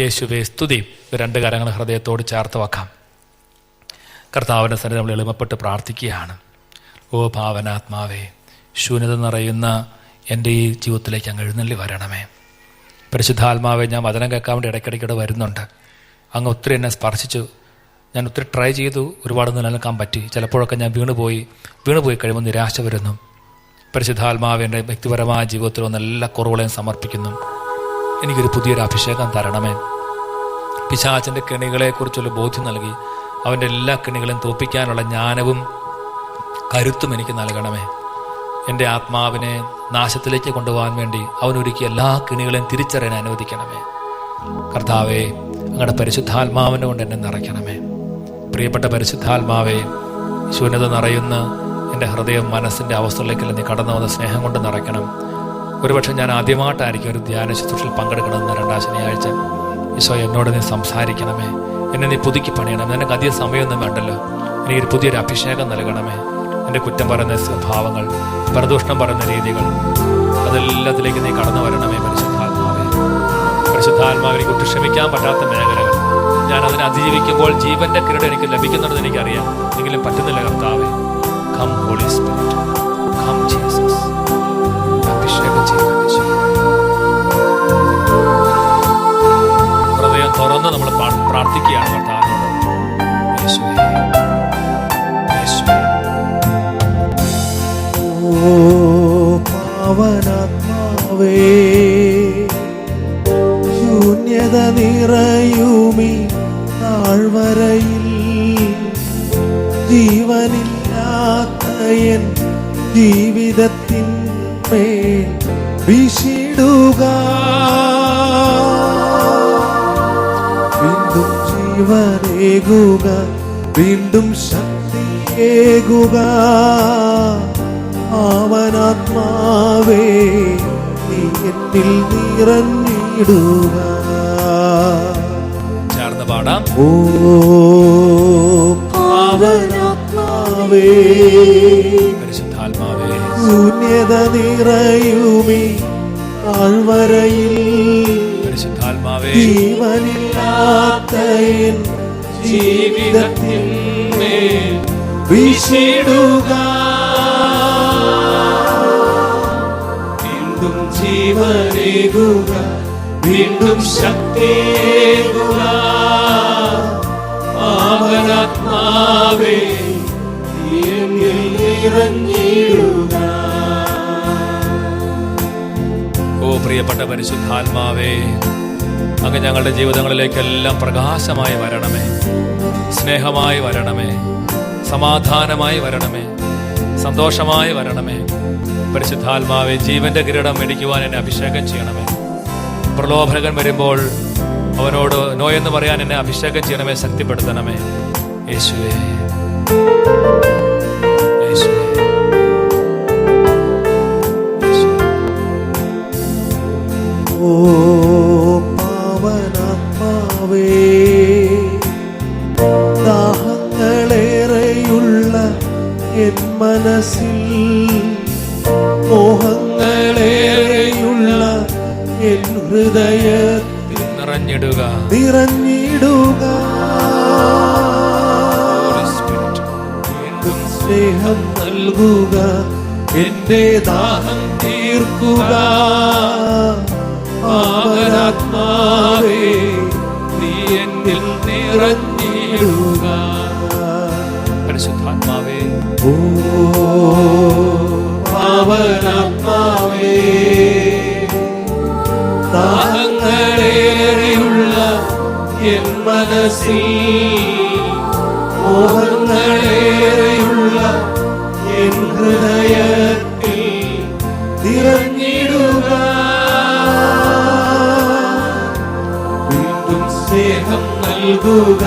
യേശുവേ സ്തുതിയും. 2 കരങ്ങൾ ഹൃദയത്തോട് ചേർത്ത് വെക്കാം. കർത്താവിൻ്റെ സന്നിധി നമ്മൾ എളിമപ്പെട്ട് പ്രാർത്ഥിക്കുകയാണ്. ഓ ഭാവനാത്മാവേ, ശൂന്യത നിറയുന്ന എൻ്റെ ഈ ജീവിതത്തിലേക്ക് അങ്ങ് എഴുന്നള്ളി വരണമേ. പരിശുദ്ധാത്മാവെ, ഞാൻ വചനം കേൾക്കാൻ വേണ്ടി ഇടയ്ക്കിടയ്ക്കിടെ വരുന്നുണ്ട്. അങ്ങ് ഒത്തിരി എന്നെ സ്പർശിച്ചു. ഞാൻ ഒത്തിരി ട്രൈ ചെയ്തു, ഒരുപാട് നിലനിൽക്കാൻ പറ്റി. ചിലപ്പോഴൊക്കെ ഞാൻ വീണുപോയി കഴിയുമ്പോൾ നിരാശ വരുന്നു. പരിശുദ്ധാത്മാവ് എൻ്റെ വ്യക്തിപരമായ ജീവിതത്തിൽ വന്ന എല്ലാ കുറവുകളെയും സമർപ്പിക്കുന്നു. എനിക്കൊരു പുതിയൊരു അഭിഷേകം തരണമേ. പിശാചിൻ്റെ കെണികളെക്കുറിച്ചുള്ള ബോധ്യം നൽകി അവൻ്റെ എല്ലാ കെണികളെയും തോൽപ്പിക്കാനുള്ള ജ്ഞാനവും കരുത്തും എനിക്ക് നൽകണമേ. എൻ്റെ ആത്മാവിനെ നാശത്തിലേക്ക് കൊണ്ടുപോകാൻ വേണ്ടി അവനൊരുക്കിയ എല്ലാ കെണികളെയും തിരിച്ചറിയാൻ അനുവദിക്കണമേ. കർത്താവേ, അങ്ങയുടെ പരിശുദ്ധാത്മാവിനെ കൊണ്ട് എന്നെ നിറയ്ക്കണമേ. പ്രിയപ്പെട്ട പരിശുദ്ധാത്മാവേ, ശൂന്യത നിറയുന്ന എൻ്റെ ഹൃദയം മനസ്സിൻ്റെ അവസ്ഥകളിലേക്കെല്ലാം നീ കടന്നു വന്ന സ്നേഹം കൊണ്ട് നിറയ്ക്കണം. ഒരുപക്ഷെ ഞാൻ ആദ്യമായിട്ടായിരിക്കും ഒരു ധ്യാന ശുശ്രൂഷയിൽ പങ്കെടുക്കണമെന്ന് 2-ാം ശനിയാഴ്ച. ഈശോ, എന്നോട് നീ സംസാരിക്കണമേ, എന്നെ നീ പുതുക്കി പണിയണം. നിനക്ക് അധികം സമയമൊന്നും വേണ്ടല്ലോ. എനിക്കൊരു പുതിയൊരു അഭിഷേകം നൽകണമേ. എൻ്റെ കുറ്റം പറയുന്ന സ്വഭാവങ്ങൾ, പരദൂഷണം പറയുന്ന രീതികൾ, അതെല്ലാത്തിലേക്ക് നീ കടന്നു വരണമേ. പരിശുദ്ധാത്മാവിനെ ഒട്ടും ക്ഷമിക്കാൻ പറ്റാത്ത മേഖലകൾ, ഞാൻ അതിനെ അതിജീവിക്കുമ്പോൾ ജീവന്റെ കിരീടം എനിക്ക് ലഭിക്കുന്നുണ്ടെന്ന് എനിക്കറിയാം. എങ്കിലും പറ്റുന്നില്ല. കർത്താവേ, come holy spirit, come Jesus, അഭിഷേകം ചെയ്യുക. ഹൃദയം തുറന്ന് നമ്മൾ പ്രാർത്ഥിക്കുകയാണ് കർത്താവിനോട്. യേശുവേ, യേശുവേ. ഓ പാവനാത്മാവേ, ശൂന്യത നിറയുമീ താഴ്വരയിൽ ജീവനില്ലാത്ത എൻ ജീവിതത്തിന്മേൽ വീശിടുക. വീണ്ടും ജീവനേകുക, വീണ്ടും ശക്തിയേകുക. പാവനാത്മാവേ, നീ എന്നിൽ നിറഞ്ഞിടുക. ചേർന്ന് പാടാം. ഓ പാവനാത്മാവേ, പരിശുദ്ധാത്മാവേ, ശൂന്യത നിറയുമീ താഴ്വരയിൽ പരിശുദ്ധാത്മാവേ, ജീവനില്ലാത്ത എൻ ജീവിതത്തിന്മേൽ വീശിടുക. വീണ്ടും ജീവനേകുക, വീണ്ടും ശക്തിയേകുക. പാവനാത്മാവേ, നീ എന്നിൽ നിറഞ്ഞിടുക. ഓ പ്രിയപ്പെട്ട പരിശുദ്ധാത്മാവേ, അങ്ങ് ഞങ്ങളുടെ ജീവിതങ്ങളിലേക്കെല്ലാം പ്രകാശമായി വരണമേ, സ്നേഹമായി വരണമേ, സമാധാനമായി വരണമേ, സന്തോഷമായി വരണമേ. പരിശുദ്ധാത്മാവേ, ജീവന്റെ കിരീടം മേടിക്കുവാൻ എന്നെ അഭിഷേകം ചെയ്യണമേ. പ്രലോഭനകൻ വരുമ്പോൾ അവനോട് നോ എന്ന് പറയാൻ എന്നെ അഭിഷേകം ചെയ്യണമേ, ശക്തിപ്പെടുത്തണമേ. യേശുവേ, യേശുവേ, ഓ പാവനാത്മാവേ, ദാഹങ്ങളേറെയുള്ള എൻ മനസ്സിൽ, മോഹങ്ങളേറെയുള്ള എൻ ഹൃദയത്തിൽ നിറഞ്ഞിടുക, നിറഞ്ഞിടുക. വീണ്ടും സ്നേഹം നൽകുക, എന്റെ ദാഹം തീർക്കുക. പാവനാത്മാവേ, നീ എന്നിൽ നിറഞ്ഞിടുക. പരിശുദ്ധാത്മാവേ, ഓ പാവനാത്മാവേ, ദാഹങ്ങളേറെയുള്ള എൻ മനസ്സിൽ, മോഹങ്ങളേറെയുള്ള എൻ ഹൃദയത്തിൽ നിറഞ്ഞിടുക. വീണ്ടും സ്നേഹം നൽകുക,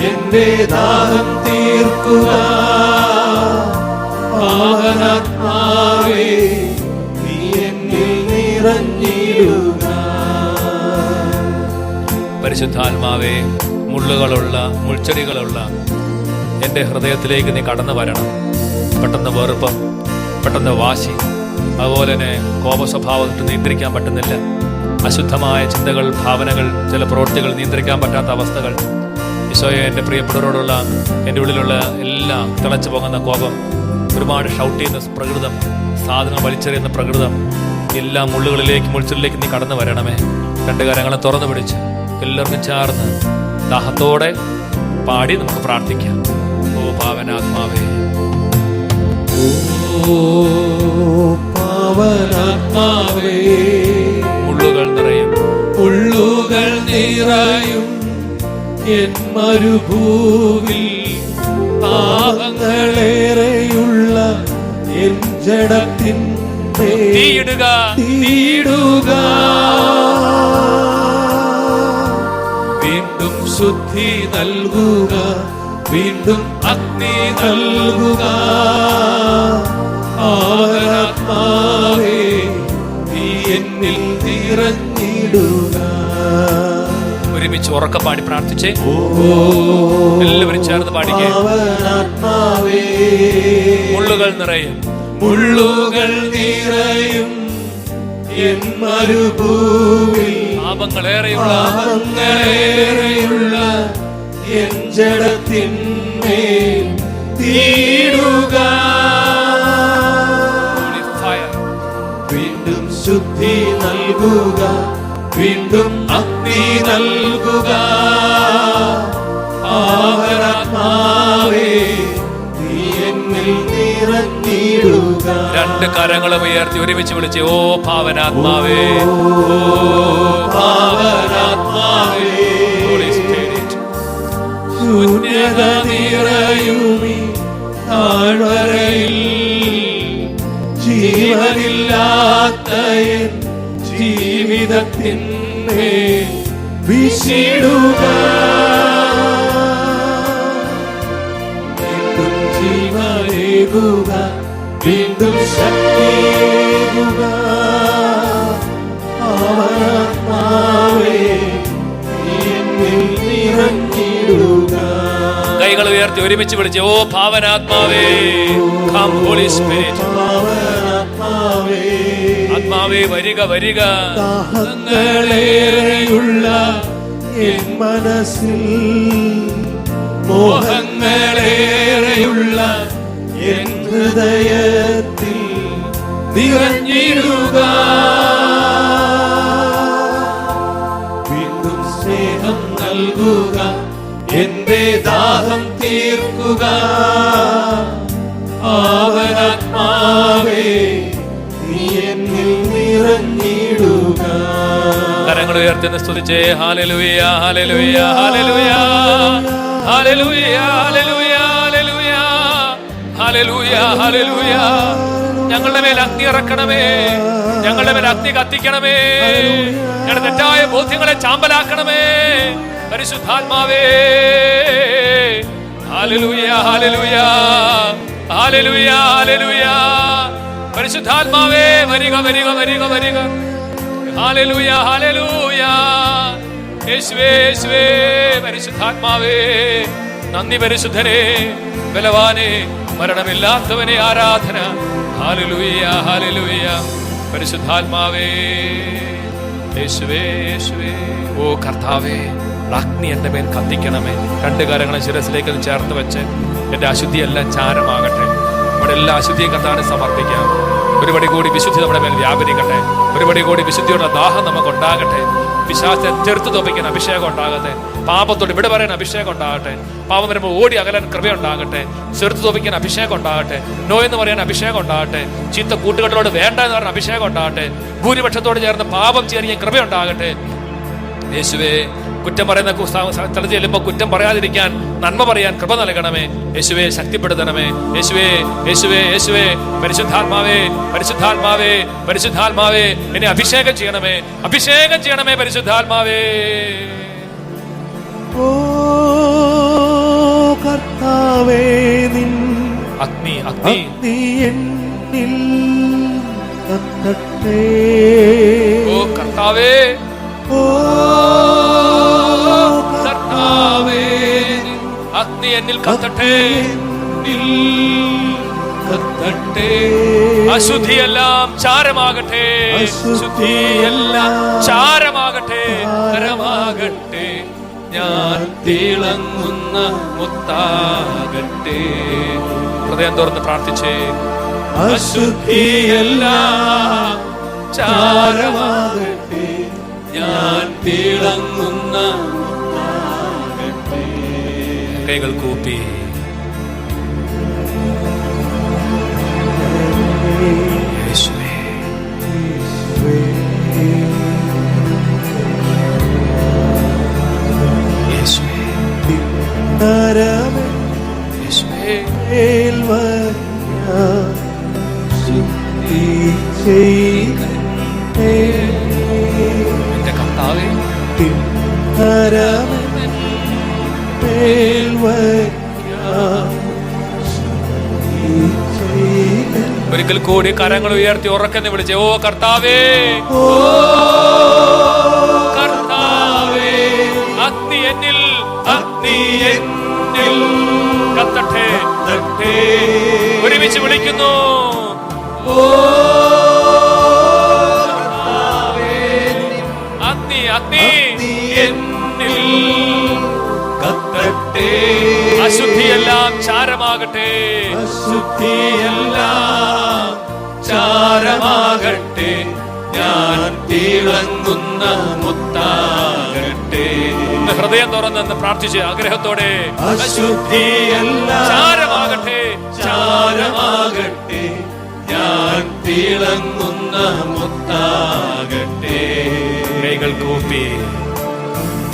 എന്റെ ദാഹം തീർക്കുക. പാവനാത്മാവേ, നീ എന്നിൽ നിറഞ്ഞിടുക. പരിശുദ്ധാത്മാവേ, മുള്ളുകളുള്ള മുൾച്ചെടികളുള്ള എൻ്റെ ഹൃദയത്തിലേക്ക് നീ കടന്നു വരണം. പെട്ടെന്ന് വെറുപ്പ്, പെട്ടെന്ന് വാശി, അതുപോലെ തന്നെ കോപ സ്വഭാവം നിയന്ത്രിക്കാൻ പറ്റുന്നില്ല. അശുദ്ധമായ ചിന്തകൾ, ഭാവനകൾ, ചില പ്രവൃത്തികൾ നിയന്ത്രിക്കാൻ പറ്റാത്ത അവസ്ഥകൾ. ഈശോയെ, എൻ്റെ പ്രിയപ്പെട്ടവരോടുള്ള എൻ്റെ ഉള്ളിലുള്ള എല്ലാം തിളച്ചു പോകുന്ന കോപം, ഒരുപാട് ഷൗട്ട് ചെയ്യുന്ന പ്രകൃതം, സാധനങ്ങൾ വലിച്ചെറിയുന്ന പ്രകൃതം, എല്ലാ മുൾച്ചെടികളിലേക്ക് നീ കടന്നു വരണമേ. രണ്ട് കരങ്ങളെ തുറന്നു പിടിച്ച് എല്ലാവർക്കും ചേർന്ന് ദാഹത്തോടെ പാടി നമുക്ക് പ്രാർത്ഥിക്കാം. ഓ പാവനാത്മാവേ, ഓ പാവനാത്മാവേ, മുള്ളുകൾ നിറയും എൻ മരുഭൂവിൽ, പാപങ്ങളേറെയുള്ള എൻ ജഡത്തിന്മേൽ തീയിടുക, തീയിടുക. വീണ്ടും ശുദ്ധി നൽകുക, വീണ്ടും അഗ്നി നൽകുക. പാവനാത്മാവേ, നീ എന്നിൽ നിറഞ്ഞിടുക. ഒരുമിച്ച് ഉറക്കെ പാടി പ്രാർത്ഥിച്ചേ. എല്ലാവരും ചേർന്ന് പാടിക്കേ. പാവനാത്മാവേ, മുള്ളുകൾ നിറയും എൻ മരുഭൂവിൽ, പാപങ്ങളേറെയുള്ള എൻ ജഡത്തിന്മേൽ തീയിടുക. വീണ്ടും ശുദ്ധി നൽകുക, വീണ്ടും അഗ്നി നൽകുക. പാവനാത്മാവേ, നീ എന്നിൽ നിറഞ്ഞിടുക. രണ്ട് കരങ്ങളും ഉയർത്തി ഒരുമിച്ച് വിളിച്ച് ഓ പാവനാത്മാവേ, ഓ പാവനാത്മാവേ, ശൂന്യത നിറയുമീ താഴ്വരയിൽ, ജീവനില്ലാത്ത എൻ ജീവിതത്തിന്മേൽ വീശിടുക. വീണ്ടും ജീവനേകുക, വീണ്ടും ശക്തിയേകുക. പാവനാത്മാവേ, നീ എന്നിൽ നിറഞ്ഞിടുക. കൈകൾ ഉയർത്തി ഒരുമിച്ച് വിളിച്ച് ഓ പാവനാത്മാവേ, കം ഹോളി സ്പിരിറ്റ്. പാവനാത്മാവേ, ആത്മാവേ വരിക വരിക. ദാഹങ്ങളേറെയുള്ള എൻ മനസ്സിൽ, മോഹങ്ങളേറെയുള്ള എൻ ഹൃദയത്തിൽ നിറഞ്ഞിടുക. വീണ്ടും സ്നേഹം നൽകുക, എന്റെ ദാഹം തീർക്കുക. പാവനാത്മാവേ, നീ എന്നിൽ നിറഞ്ഞിടുക. കരങ്ങൾ ഉയർത്തി സ്തുതിച്ചേ. ഹല്ലേലൂയ ഹല്ലേലൂയ ഹല്ലേലൂയ ഹല്ലേലൂയ ഹല്ലേലൂയ ഹല്ലേലൂയ ഹല്ലേലൂയ ഹല്ലേലൂയ. ഞങ്ങളുടെ മേൽ അഗ്നി ഇറക്കണമേ, ഞങ്ങളുടെ മേൽ അഗ്നി കത്തിക്കണമേ, ഞങ്ങളുടെ തെറ്റായ ബോധ്യങ്ങളെ ചാമ്പലാക്കണമേ പരിശുദ്ധാത്മാവേ. ഹല്ലേലൂയ ഹല്ലേലൂയ ഹല്ലേലൂയ ഹല്ലേലൂയ. പരിശുദ്ധാത്മാവേ വരിക വരിക വരിക വരിക. Hallelujah hallelujah. യേശുവേ യേശുവേ പരിശുദ്ധാത്മാവേ നന്ദി. പരിശുദ്ധനെ, ബലവാനെ, മരണമില്ലാത്തവനെ ആരാധന. Hallelujah hallelujah. പരിശുദ്ധാത്മാവേ യേശുവേ യേശുവേ. ഓ കർത്താവേ, അഗ്നി എന്റെ മേൽ കത്തിക്കണമേ. രണ്ട് കരങ്ങളെ ശിരസിലേക്ക് ചേർത്ത് വെച്ച് എന്റെ അശുദ്ധിയെല്ലാം ചാരമാകട്ടെ. നമ്മുടെ എല്ലാ അശുദ്ധിയും കർത്താവിനെ സമർപ്പിക്കാം. ഒരുപടി കൂടി വിശുദ്ധി നമ്മുടെ മേൽ വ്യാപരിക്കട്ടെ. ഒരുപടി കൂടി വിശുദ്ധിയുടെ ദാഹം നമുക്ക് ഉണ്ടാകട്ടെ. പിശാചത്തെ ചെറുത്തു തോപ്പിക്കാൻ അഭിഷേകം ഉണ്ടാകട്ടെ. പാപത്തോട് ഇവിടെ പറയാൻ അഭിഷേകം ഉണ്ടാകട്ടെ. പാപം വരുമ്പോൾ ഓടി അകലാൻ കൃപയുണ്ടാകട്ടെ. ചെറുത്തു തോപ്പിക്കാൻ അഭിഷേകം ഉണ്ടാകട്ടെ. നോ എന്ന് പറയാൻ അഭിഷേകം ഉണ്ടാകട്ടെ. ചീത്ത കൂട്ടുകെട്ടിലോട് വേണ്ട എന്ന് പറഞ്ഞ അഭിഷേകം ഉണ്ടാകട്ടെ. ഭൂരിപക്ഷത്തോട് ചേർന്ന് പാപം ചെയ്യാൻ കൃപയുണ്ടാകട്ടെ. യേശുവേ, കുറ്റം പറയുന്ന സ്ഥലത്ത് ചെല്ലുമ്പോൾ കുറ്റം പറയാതിരിക്കാൻ നന്മ പറയാൻ കൃപ നൽകണമേ. യേശുവേ, ശക്തിപ്പെടുത്തണമേ. യേശുവേ യേശുവേ യേശുവേ. പരിശുദ്ധാത്മാവേ പരിശുദ്ധാത്മാവേ പരിശുദ്ധാത്മാവേ എന്നെ അഭിഷേകം ചെയ്യണമേ. അഭിഷേകം ചെയ്യണമേ പരിശുദ്ധാത്മാവേ. ഓ കർത്താവേ, നിൻ അഗ്നി അഗ്നി എന്നിൽ കത്തട്ടെ. ഓ കർത്താവേ, ഓ കർത്താവേ, അഗ്നി എന്നിൽ കത്തട്ടെ. കത്തട്ടെ. അശുദ്ധിയെല്ലാം ചാരമാകട്ടെ. അശുദ്ധിയെല്ലാം ചാരമാകട്ടെ, കരമാകട്ടെ. ഞാൻ തിളങ്ങുന്ന മുത്താകട്ടെ. ഹൃദയം തുറന്ന് പ്രാർത്ഥിച്ചേ. അശുദ്ധിയെല്ലാം ചാരമാകട്ടെ, ഞാൻ തിളങ്ങുന്ന മുത്താകട്ടെ. കൈകൾ കൂപ്പി യേശുവേ യേശുവേ യേശുവേ. എന്റെ കർത്താവേ, ഒരിക്കൽ കൂടി കരങ്ങൾ ഉയർത്തി ഉറക്കെന്ന് വിളിച്ചേ. ഓ കർത്താവേ, ഓ കർത്താവേ, അഗ്നി എന്നിൽ, അഗ്നി എന്നിൽ കത്തട്ടെ. ഒരുമിച്ച് വിളിക്കുന്നു. ഓ അഗ്നി അഗ്നി എന്നിൽ കത്തട്ടെ. അശുദ്ധിയെല്ലാം ചാരമാകട്ടെ. അശുദ്ധിയെല്ലാം ചാരമാകട്ടെ, ഞാൻ തിളങ്ങുന്ന മുത്താകട്ടെ. ഹൃദയം തുറന്നെന്ന് പ്രാർത്ഥിച്ച് ആഗ്രഹത്തോടെ. അശുദ്ധിയെല്ലാം ചാരമാകട്ടെ, ചാരമാകട്ടെ, ഞാൻ തിളങ്ങുന്ന മുത്താകട്ടെ. കൈകൾ കൂപ്പി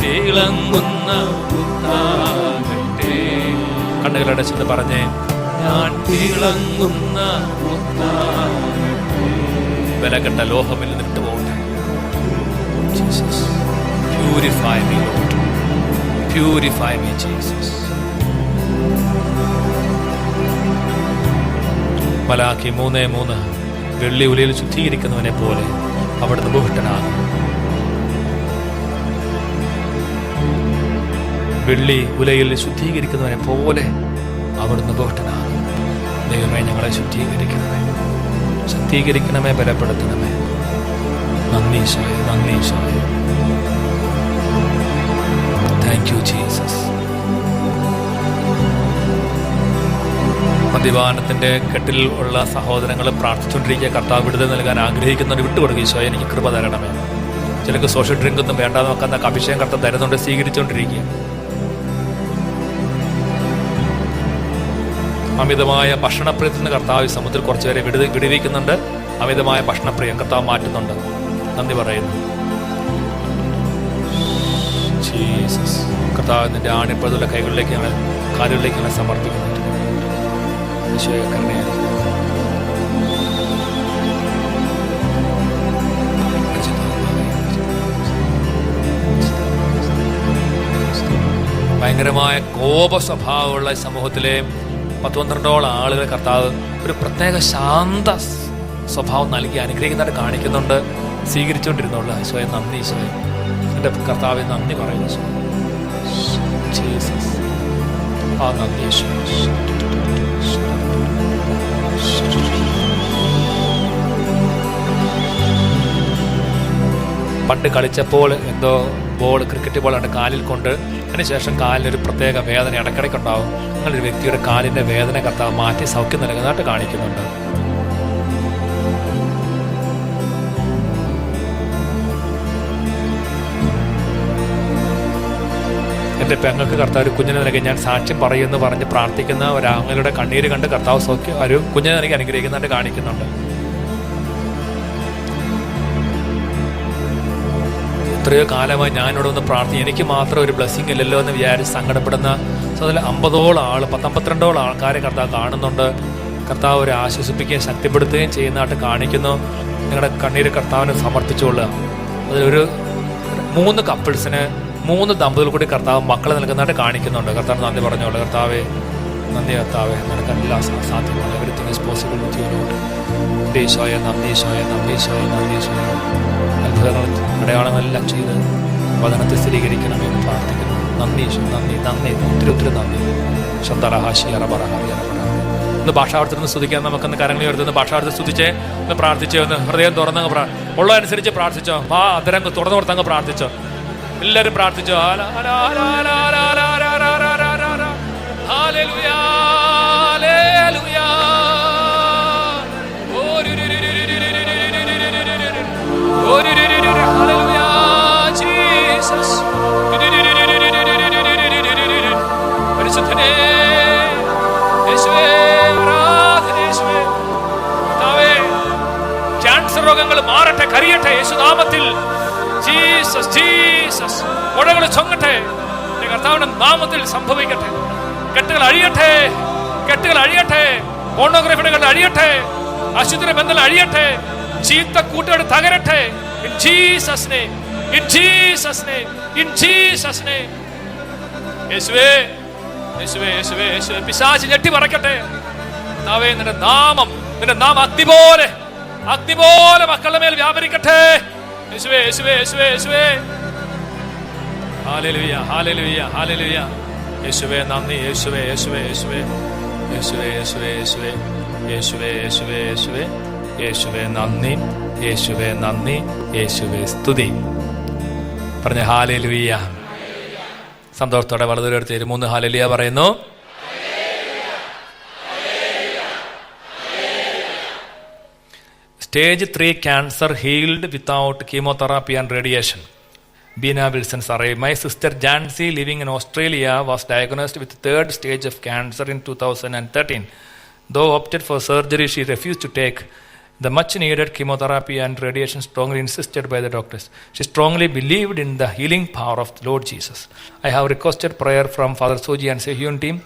തിളങ്ങുന്ന മുത്താകട്ടെ. കണ്ണുകളടച്ചെന്ന് പറഞ്ഞേ. ഞാൻ തിളങ്ങുന്ന മുത്താകട്ടെ. വിലകെട്ട ലോഹമിൽ നിന്നിട്ട് പോകട്ടെ. Purify me, Lord. Purify me, Jesus. Malachi 3:3 വെള്ളി ഉലയിൽ ശുദ്ധീകരിക്കുന്നവനെ പോലെ അവിടുന്ന് ബഹുഷ്ടനാകും. വെള്ളി ഉലയിൽ ശുദ്ധീകരിക്കുന്നവനെ പോലെ അവിടുന്ന് ബഹുഷ്ടനാകും. ദൈവമേ, ഞങ്ങളെ ശുദ്ധീകരിക്കണമേ, ശക്തീകരിക്കണമേ, ബലപ്പെടുത്തണമേ. നന്ദി ഈശോയെ, നന്ദി ഈശോയെ. Thank you Jesus. മദ്യപാനത്തിന്റെ കെട്ടിൽ ഉള്ള സഹോദരങ്ങൾ പ്രാർത്ഥിച്ചുകൊണ്ടിരിക്കുക. കർത്താവ് വിടുതൽ നൽകാൻ ആഗ്രഹിക്കുന്നവർ വിട്ടുകൊടുക്കുക. ഈശോയെ, എനിക്ക് കൃപ തരണമേ. ചിലർക്ക് സോഷ്യൽ ഡ്രിങ്ക് ഒന്നും വേണ്ട നോക്കാൻ അഭിഷേകം കർത്താവ് തരുന്നുണ്ട്. സ്വീകരിച്ചുകൊണ്ടിരിക്കുക. അമിതമായ ഭക്ഷണപ്രിയത്തിൽ നിന്ന് കർത്താവ് സമുദ്രത്തിൽ കുറച്ചുപേരെ വിടുവിക്കുന്നുണ്ട്. അമിതമായ ഭക്ഷണപ്രിയം കർത്താവ് മാറ്റുന്നുണ്ട്. നന്ദി പറയുന്നു ജീസസ്. കർത്താവ് നിന്റെ ആണിപ്പഴുതുള്ള കൈകളിലേക്ക് ഞങ്ങൾ കാലുകളിലേക്ക് ഞങ്ങൾ സമർപ്പിക്കുന്നുണ്ട്. ഈശോയെ കരുണയായിരിക്കും. ഭയങ്കരമായ കോപ സ്വഭാവമുള്ള സമൂഹത്തിലെ 12 ആളുകളെ കർത്താവ് ഒരു പ്രത്യേക ശാന്ത സ്വഭാവം നൽകി അനുഗ്രഹിക്കുന്നതായിട്ട് കാണിക്കുന്നുണ്ട്. സ്വീകരിച്ചുകൊണ്ടിരുന്നുള്ള ഈശോയെ നന്ദി, ഈശോയെ എൻ്റെ കർത്താവെ നന്ദി പറയുന്നു. ജീസസ് ആ നന്ദി ഈശോ. പണ്ട് കളിച്ചപ്പോൾ എന്തോ ക്രിക്കറ്റ് ബോൾ എൻ്റെ കാലിൽ കൊണ്ട് അതിനുശേഷം കാലിനൊരു പ്രത്യേക വേദന ഇടയ്ക്കിടയ്ക്കുണ്ടാവും. അങ്ങനൊരു വ്യക്തിയുടെ കാലിൻ്റെ വേദന കർത്താവ് മാറ്റി സൗഖ്യം നൽകുന്നതായിട്ട് കാണിക്കുന്നുണ്ട്. എൻ്റെ പെങ്ങൾക്ക് കർത്താവ് ഒരു കുഞ്ഞിനെ നൽകി ഞാൻ സാക്ഷ്യം പറയുമെന്ന് പറഞ്ഞ് പ്രാർത്ഥിക്കുന്ന ഒരാങ്ങളുടെ കണ്ണീര് കണ്ട് കർത്താവ് സൗഖ്യം ഒരു കുഞ്ഞിനെ നൽകി അനുഗ്രഹിക്കുന്നതായിട്ട് കാണിക്കുന്നുണ്ട്. എത്രയോ കാലമായി ഞാനിവിടെ ഒന്ന് പ്രാർത്ഥിക്കും, എനിക്ക് മാത്രം ഒരു ബ്ലെസ്സിങ് ഇല്ലല്ലോ എന്ന് വിചാരിച്ച് സങ്കടപ്പെടുന്ന അതിൽ 50ഓളം ആൾ 52ഓളം ആൾക്കാരെ കർത്താവ് കാണുന്നുണ്ട്. കർത്താവ് ഒരു ആശ്വസിപ്പിക്കുകയും ശക്തിപ്പെടുത്തുകയും ചെയ്യുന്നതായിട്ട് കാണിക്കുന്നു. നിങ്ങളുടെ കണ്ണീര് കർത്താവിന് സമർപ്പിച്ചുകൊള്ളുക. അതിലൊരു 3 കപ്പിൾസിന് 3 ദമ്പതികൾ കൂടി കർത്താവ് മക്കളെ നൽകുന്നതായിട്ട് കാണിക്കുന്നുണ്ട്. കർത്താവ് നന്ദി പറഞ്ഞോളൂ. കർത്താവേ നന്ദി, കർത്താവേ നിനക്ക് എല്ലാം സാധ്യമാണ്. Everything is possible with you Lord. ഈശോയെ നന്ദി, ഈശോയെ നന്ദി, ഈശോയെ നന്ദി, ഈശോയെ അത്ഭുതങ്ങൾ അടയാളങ്ങളെല്ലാം ചെയ്ത് വചനത്തെ സ്ഥിരീകരിക്കണമെന്ന് പ്രാർത്ഥിക്കുന്നു. നന്ദി ഈശോ, നന്ദി നന്ദി, ഒത്തിരി നന്ദി. ശന്തറഹാശി അറബറഹാബി അറബറ. ഒന്ന് ഭാഷാർത്ഥത്തിൽ നിന്ന് സ്തുതിക്കാൻ നമുക്കൊന്ന് കരങ്ങൾ ഉയർത്തുന്ന ഭാഷാർത്ഥത്തിൽ സ്തുതിച്ചേ, ഒന്ന് പ്രാർത്ഥിച്ചേ, ഒന്ന് ഹൃദയം തുറന്നങ്ങ് ഉള്ള അനുസരിച്ച് പ്രാർത്ഥിച്ചോ. ആ അതരം തുറന്നു കൊടുത്തങ്ങ് പ്രാർത്ഥിച്ചോ. എല്ലാവരും പ്രാർത്ഥിച്ചോ. ക്യാൻസർ രോഗങ്ങൾ മാറട്ടെ, കരിയട്ടെ യേശുനാമത്തിൽ. Jesus Jesus. മുഴകൾ ചൊങ്ങട്ടെ കർത്താവിന്റെ നാമത്തിൽ സംഭവിക്കട്ടെ. കെട്ടുകൾ അഴിയട്ടെ, കെട്ടുകൾ അഴിയട്ടെ. പോർണോഗ്രാഫികൾ അഴിയട്ടെ, അശുദ്ധ ബന്ധങ്ങൾ അഴിയട്ടെ, ചീത്ത കൂട്ടുകൾ തകരട്ടെ. In Jesus name, in Jesus name, in Jesus name. യേശുവേ യേശുവേ യേശുവേ യേശുവേ. പിശാച് ഞെട്ടി പറക്കട്ടെ. കർത്താവേ നിന്റെ നാമം അഗ്നി പോലെ മക്കളുടെ മേൽ വ്യാപരിക്കട്ടെ. യേശുവേ യേശുവേ യേശുവേ യേശുവേ. ഹല്ലേലൂയ ഹല്ലേലൂയ ഹല്ലേലൂയ. യേശുവേ നന്ദി, യേശുവേ യേശുവേ യേശുവേ യേശുവേ യേശുവേ യേശുവേ യേശുവേ യേശുവേ യേശുവേ യേശുവേ നന്ദി, യേശുവേ നന്ദി, യേശുവേ സ്തുതി. പറഞ്ഞ ഹല്ലേലൂയ. സന്തോഷത്തോടെ വലതുവരെടുത്ത് 3 ഹല്ലേലൂയ പറയുന്നു. Stage 3 cancer healed without chemotherapy and radiation. Bina Wilson Saray. My sister Jancy, living in Australia, was diagnosed with 3rd stage of cancer in 2013. Though opted for surgery, she refused to take the much needed chemotherapy and radiation strongly insisted by the doctors. She strongly believed in the healing power of the Lord Jesus. I have requested prayer from Father Soji and Sehyun team.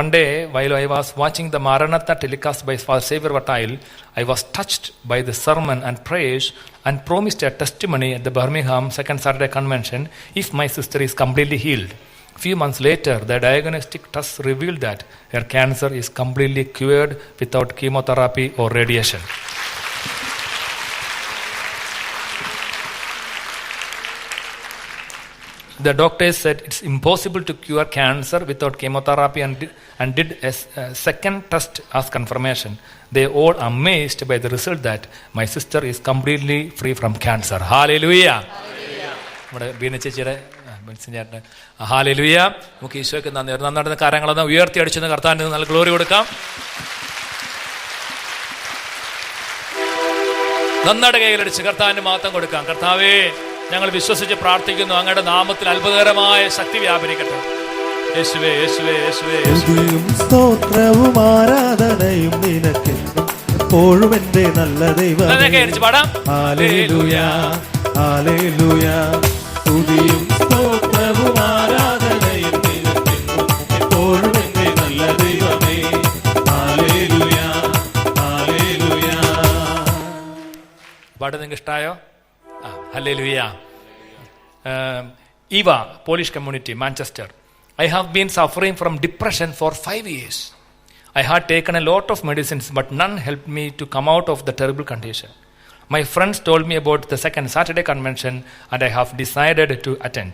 One day, while I was watching the Maranatha telecast by Father Xavier Vatayil, I was touched by the sermon and prayers and promised a testimony at the Birmingham Second Saturday Convention if my sister is completely healed. A few months later, the diagnostic test revealed that her cancer is completely cured without chemotherapy or radiation. The doctors said it's impossible to cure cancer without chemotherapy and did a second test as confirmation. They all amazed by the result that my sister is completely free from cancer. Hallelujah. നമ്മുടെ ബീന ചേച്ചിയുടെ ചേട്ടൻ ഹല്ലേലൂയ. നമുക്ക് ഈശോയ്ക്ക് നന്നായിട്ട് കാര്യങ്ങളൊന്ന് ഉയർത്തി അടിച്ചെന്ന് കർത്താവിന് നല്ല ഗ്ലോറി കൊടുക്കാം. നന്നായിട്ട് കൈകളടിച്ച് കർത്താവിന് മാത്രം കൊടുക്കാം. കർത്താവേ ഞങ്ങൾ വിശ്വസിച്ച് പ്രാർത്ഥിക്കുന്നു, അങ്ങയുടെ നാമത്തിൽ അത്ഭുതകരമായ ശക്തി വ്യാപരിക്കട്ടെ. യേശുവേ യേശുവേ യേശുവേ. സ്തോത്രവും ആരാധനയും നിനക്കെന്നും എപ്പോഴും എൻ്റെ നല്ല ദൈവമേ. പാടാം. Hallelujah hallelujah. സ്തുതിയും സ്തോത്രവും ആരാധനയും നിനക്കെന്നും എപ്പോഴും എൻ്റെ നല്ല ദൈവമേ. Hallelujah hallelujah. പാട്ട് നിങ്ങൾക്ക് ഇഷ്ടമായോ? Hallelujah. Eva polish community Manchester. I have been suffering from depression for 5 years. I had taken a lot of medicines, but none helped me to come out of the terrible condition. My friends told me about the second Saturday convention, and I have decided to attend.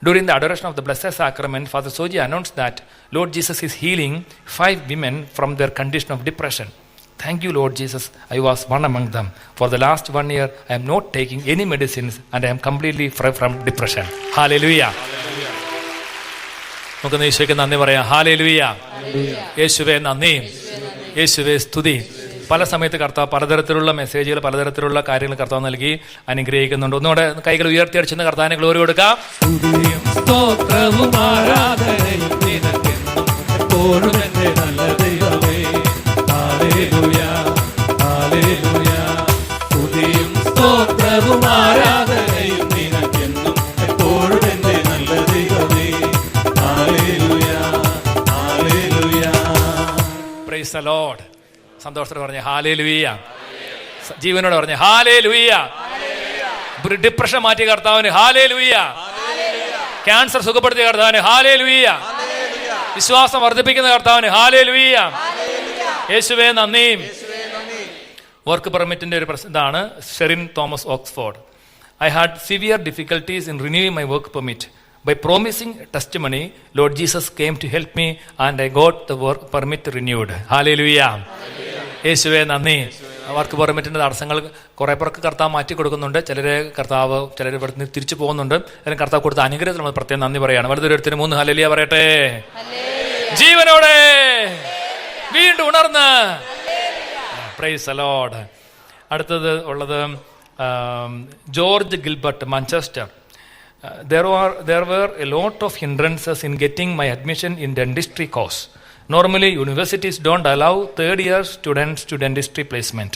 During the adoration of the Blessed Sacrament, Father Soji announced that Lord Jesus is healing 5 women from their condition of depression. Thank you, Lord Jesus. I was one among them. For the last 1 year, I am not taking any medicines, and I am completely free from depression. Hallelujah. നമുക്ക് യേശുവേ നന്ദി പറയാം. ഹല്ലേലൂയ. യേശുവേ നന്ദി, യേശുവേ സ്തുതി. പല സമയത്ത് കർത്താവ് പലതരത്തിലുള്ള മെസ്സേജുകൾ, പലതരത്തിലുള്ള കാര്യങ്ങൾ കർത്താവ് നൽകി അനുഗ്രഹിക്കുന്നുണ്ട്. ഒന്നുകൂടെ കൈകൾ ഉയർത്തിയടിച്ചെന്ന് കർത്താവിന് ഗ്ലോറി കൊടുക്കാം. സ്തോത്രവും ആരാധനയും നിനക്കെന്നും എപ്പോഴും എന്റെ നല്ല ദൈവമേ. Hallelujah, hallelujah. സ്തുതിയും സ്തോത്രവും ആരാധനയും നിനക്കെന്നും എപ്പോഴും എന്റെ നല്ല ദൈവമേ. Hallelujah, hallelujah. Praise the Lord. സന്തോഷത്തോടെ പറഞ്ഞേ ഹല്ലേലൂയ. ജീവനോടെ പറഞ്ഞേ ഹല്ലേലൂയ. ഡിപ്രഷൻ മാറ്റിയ കർത്താവിന് ഹല്ലേലൂയ. ക്യാൻസർ സുഖപ്പെടുത്തിയ കർത്താവിന് ഹല്ലേലൂയ. വിശ്വാസം വർദ്ധിപ്പിക്കുന്ന കർത്താവിന് ഹല്ലേലൂയ. യേശുവേ നന്ദി. വർക്ക് പെർമിറ്റിന്റെ ഒരു ഇതാണ് Sherin Thomas Oxford. I had severe difficulties in renewing my work permit. By promising testimony, Lord Jesus came to help me and I got the work permit renewed. Hallelujah. യേശുവേ നന്ദി. വർക്ക് പെർമിറ്റിന്റെ തടസ്സങ്ങൾ കുറെ പേർക്ക് കർത്താവ് മാറ്റി കൊടുക്കുന്നുണ്ട്. ചിലർ ഇവിടെ നിന്ന് തിരിച്ചു പോകുന്നുണ്ട്. അതിന് കർത്താവ് കൊടുത്ത അനുഗ്രഹത്തിൽ നമ്മൾ പ്രത്യേകം നന്ദി പറയാണ്. വലുതൊരുത്തിന് 3 ഹല്ലേലൂയ പറയട്ടെ. ജീവനോടെ വീണ്ടും ഉണർന്ന്. Praise the Lord. അടുത്തത് ഉള്ളത് George Gilbert, Manchester. There were a lot of hindrances in getting my admission in dentistry course. Normally, universities don't allow third-year students to dentistry placement.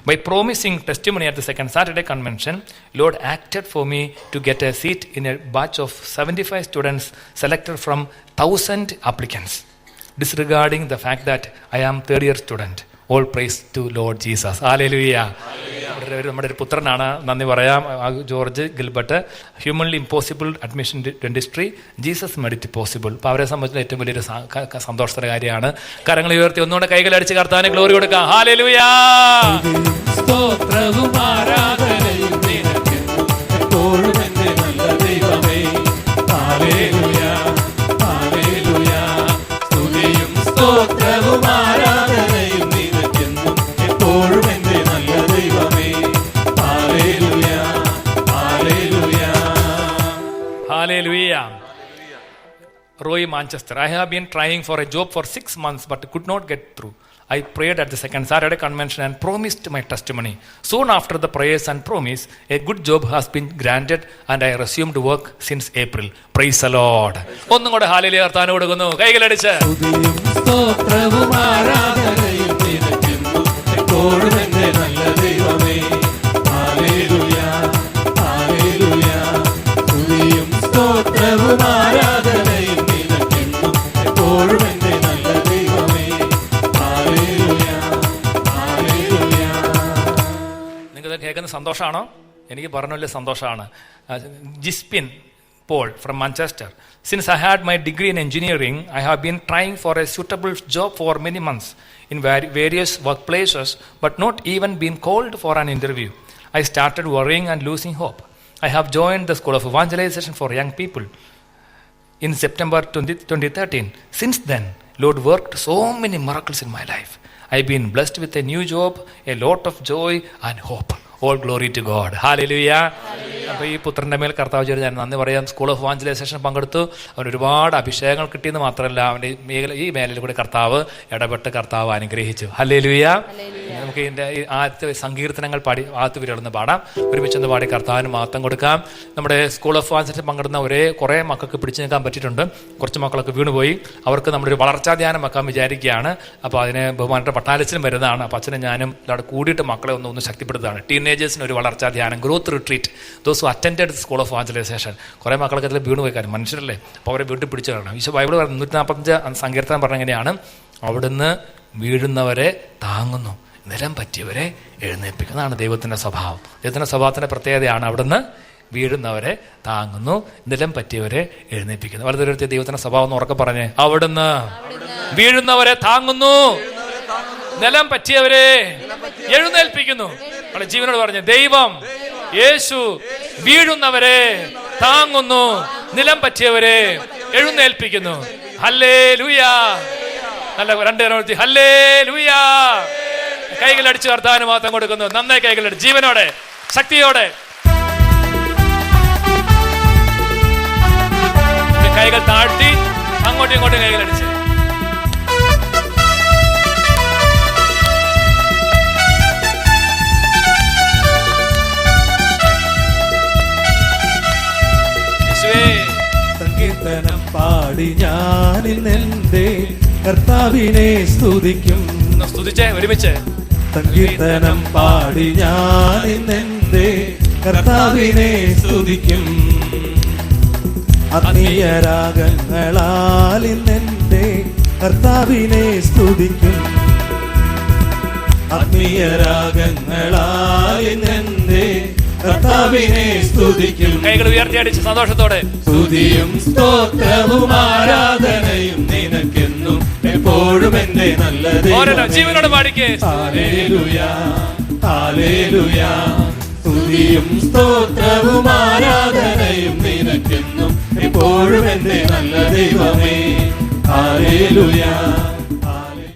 By promising testimony at the second Saturday convention, Lord acted for me to get a seat in a batch of 75 students selected from 1,000 applicants, disregarding the fact that I am third-year student. All praise to Lord Jesus. Hallelujah. നമ്മുടെ ഒരു പുത്രനാണ്, നന്ദി പറയാം, George Gilbert. Humanly impossible admission dentistry, Jesus med it possible. അപ്പോൾ അവരെ സംബന്ധിച്ച് ഏറ്റവും വലിയൊരു സന്തോഷത്തിന്റെ കാര്യമാണ്. കരങ്ങൾ ഉയർത്തി ഒന്നുകൂടെ കൈകളടിച്ച് കർത്താവിന് ഗ്ലോറി കൊടുക്കാം. ഹല്ലേലൂയ. സ്തോത്രവും ആരാധനയും നിനക്കെന്നും എപ്പോഴും എന്റെ നല്ല ദൈവമേ. Hallelujah, hallelujah. സ്തുതിയും സ്തോത്രവും ആരാധനയും നിനക്കെന്നും എപ്പോഴും എന്റെ നല്ല ദൈവമേ. Hallelujah, hallelujah. Hallelujah. Roy, Manchester. I have been trying for a job for 6 months but could not get through. I prayed at the second Saturday convention and promised my testimony. Soon after the prayers and promise, a good job has been granted and I resumed work since April. Praise the Lord. ഒന്നും കൂടെ ഹല്ലേലൂയ കർത്താവിന് കൊടുക്കുന്നു. കൈകളടിച്ച്. സ്തുതിയും സ്തോത്രവും ആരാധനയും നിനക്കെന്നും എപ്പോഴും എന്റെ നല്ല ദൈവമേ. Hallelujah, hallelujah. സ്തുതിയും സ്തോത്രവും ആരാധനയും നിനക്കെന്നും എപ്പോഴും എന്റെ നല്ല ദൈവമേ. Hallelujah, hallelujah. നിങ്ങൾക്ക് കേൾക്കുന്ന സന്തോഷമാണോ? എനിക്ക് പറഞ്ഞല്ലേ സന്തോഷമാണ്. ജിസ്പിൻ Paul from Manchester. Since I had my degree in engineering, I have been trying for a suitable job for many months in various workplaces, but not even been called for an interview. I started worrying and losing hope. I have joined the School of Evangelization for Young People in September 2013. Since then, Lord worked so many miracles in my life. I've been blessed with a new job, a lot of joy and hope. All glory to God. Hallelujah. അപ്പോൾ ഈ പുത്രൻ്റെ മേൽ കർത്താവ് ചെയ്ത് ഞാൻ നന്ദി പറയാം. സ്കൂൾ ഓഫ് ഇവാഞ്ചലൈസേഷൻ പങ്കെടുത്തു. അവന് ഒരുപാട് അഭിഷേകങ്ങൾ കിട്ടിയെന്ന് മാത്രമല്ല, അവൻ്റെ ഈ മേഖലയിൽ കൂടെ കർത്താവ് ഇടപെട്ട് കർത്താവ് അനുഗ്രഹിച്ചു. ഹല്ലേലൂയ. നമുക്ക് ഇതിൻ്റെ ആദ്യത്തെ സങ്കീർത്തനങ്ങൾ പാടി ആദ്യത്തെ വരികളൊന്ന് പാടാം. ഒരുമിച്ചൊന്ന് പാടി കർത്താവിന് മഹത്വം കൊടുക്കാം. നമ്മുടെ സ്കൂൾ ഓഫ് ഇവാഞ്ചലൈസേഷൻ പങ്കെടുന്ന കുറേ മക്കൾക്ക് പിടിച്ചു നിൽക്കാൻ പറ്റിയിട്ടുണ്ട്. കുറച്ച് മക്കളൊക്കെ വീണുപോയി. അവർക്ക് നമ്മളൊരു വളർച്ചാ ധ്യാനം വെക്കാൻ വിചാരിക്കുകയാണ്. അപ്പോൾ അതിന് ബഹുമാനപ്പെട്ട പട്ടാലച്ചനും വരുന്നതാണ്. അപ്പോൾ അച്ഛനും ഞാനും ഇവിടെ കൂടിയിട്ട് മക്കളെ ഒന്ന് ശക്തിപ്പെടുത്തുകയാണ്. ടീനേജേഴ്സിന് ഒരു വളർച്ചാ ധ്യാനം, growth retreat. Those attended school of evangelisation. കുറേ മക്കൾക്ക് അതിൽ വീണ് പോയി കാര്യം മനുഷ്യരല്ലേ. അപ്പോൾ അവരെ വീട്ടിൽ പിടിച്ചു കാണണം. ഈശോ ബൈബിൾ 145 സങ്കീർത്തനം പറഞ്ഞ എങ്ങനെയാണ്? അവിടുന്ന് വീഴുന്നവരെ താങ്ങുന്നു, നിലം പറ്റിയവരെ എഴുന്നേൽപ്പിക്കുന്നതാണ് ദൈവത്തിൻ്റെ സ്വഭാവം. ദൈവത്തിൻ്റെ സ്വഭാവത്തിൻ്റെ പ്രത്യേകതയാണ് അവിടുന്ന് വീഴുന്നവരെ താങ്ങുന്നു, നിലം പറ്റിയവരെ എഴുന്നേൽപ്പിക്കുന്നു. വലതുവരത്തെ ദൈവത്തിന്റെ സ്വഭാവം ഉറക്കെ പറഞ്ഞേ, അവിടുന്ന് വീഴുന്നവരെ താങ്ങുന്നു, നിലം പറ്റിയവരെ എഴുന്നേൽപ്പിക്കുന്നു. ജീവനോട് പറഞ്ഞ ദൈവം യേശു വീഴുന്നവരെ താങ്ങുന്നു, നിലം പറ്റിയവരെ എഴുന്നേൽപ്പിക്കുന്നു. ഹല്ലേലൂയാ. നല്ല രണ്ടുപേരും ഹല്ലേലൂയാ. കൈകൾ അടിച്ചു കർത്താവിന് മാത്രം കൊടുക്കുന്നു. നന്നായി കൈകളടിച്ച് ജീവനോടെ ശക്തിയോടെ കൈകൾ താഴ്ത്തി അങ്ങോട്ടും ഇങ്ങോട്ടും കൈകളടിച്ച് സങ്കീർത്തനം പാടി ഞാനിന്നെന്റെ കർത്താവിനെ സ്തുതിക്കും. സ്തുതിച്ചേ ഒരുമിച്ച്. സങ്കീർത്തനം പാടി ഞാനിന്നെന്റെ കർത്താവിനെ സ്തുതിക്കും. ആത്മീയ രാഗങ്ങളാൽ ഇന്നെന്റെ കർത്താവിനെ സ്തുതിക്കും. ആത്മീയ രാഗങ്ങളാൽ ഇന്നെന്റെ കർത്താവിനെ സ്തുതിക്കും. കൈകൾ ഉയർത്തിയടിച്ച് സന്തോഷത്തോടെ സ്തുതിയും സ്തോത്രവും ആരാധനയും നിനക്കെന്നും എപ്പോഴും എന്റെ നല്ല ദൈവമേ. ജീവനോട് പാടിക്കേ. ഹല്ലേലൂയാ ഹല്ലേലൂയാ. സ്തുതിയും സ്തോത്രവും ആരാധനയും നിനക്കെന്നും എപ്പോഴും എന്റെ നല്ല ദൈവമേ. ഹല്ലേലൂയാ.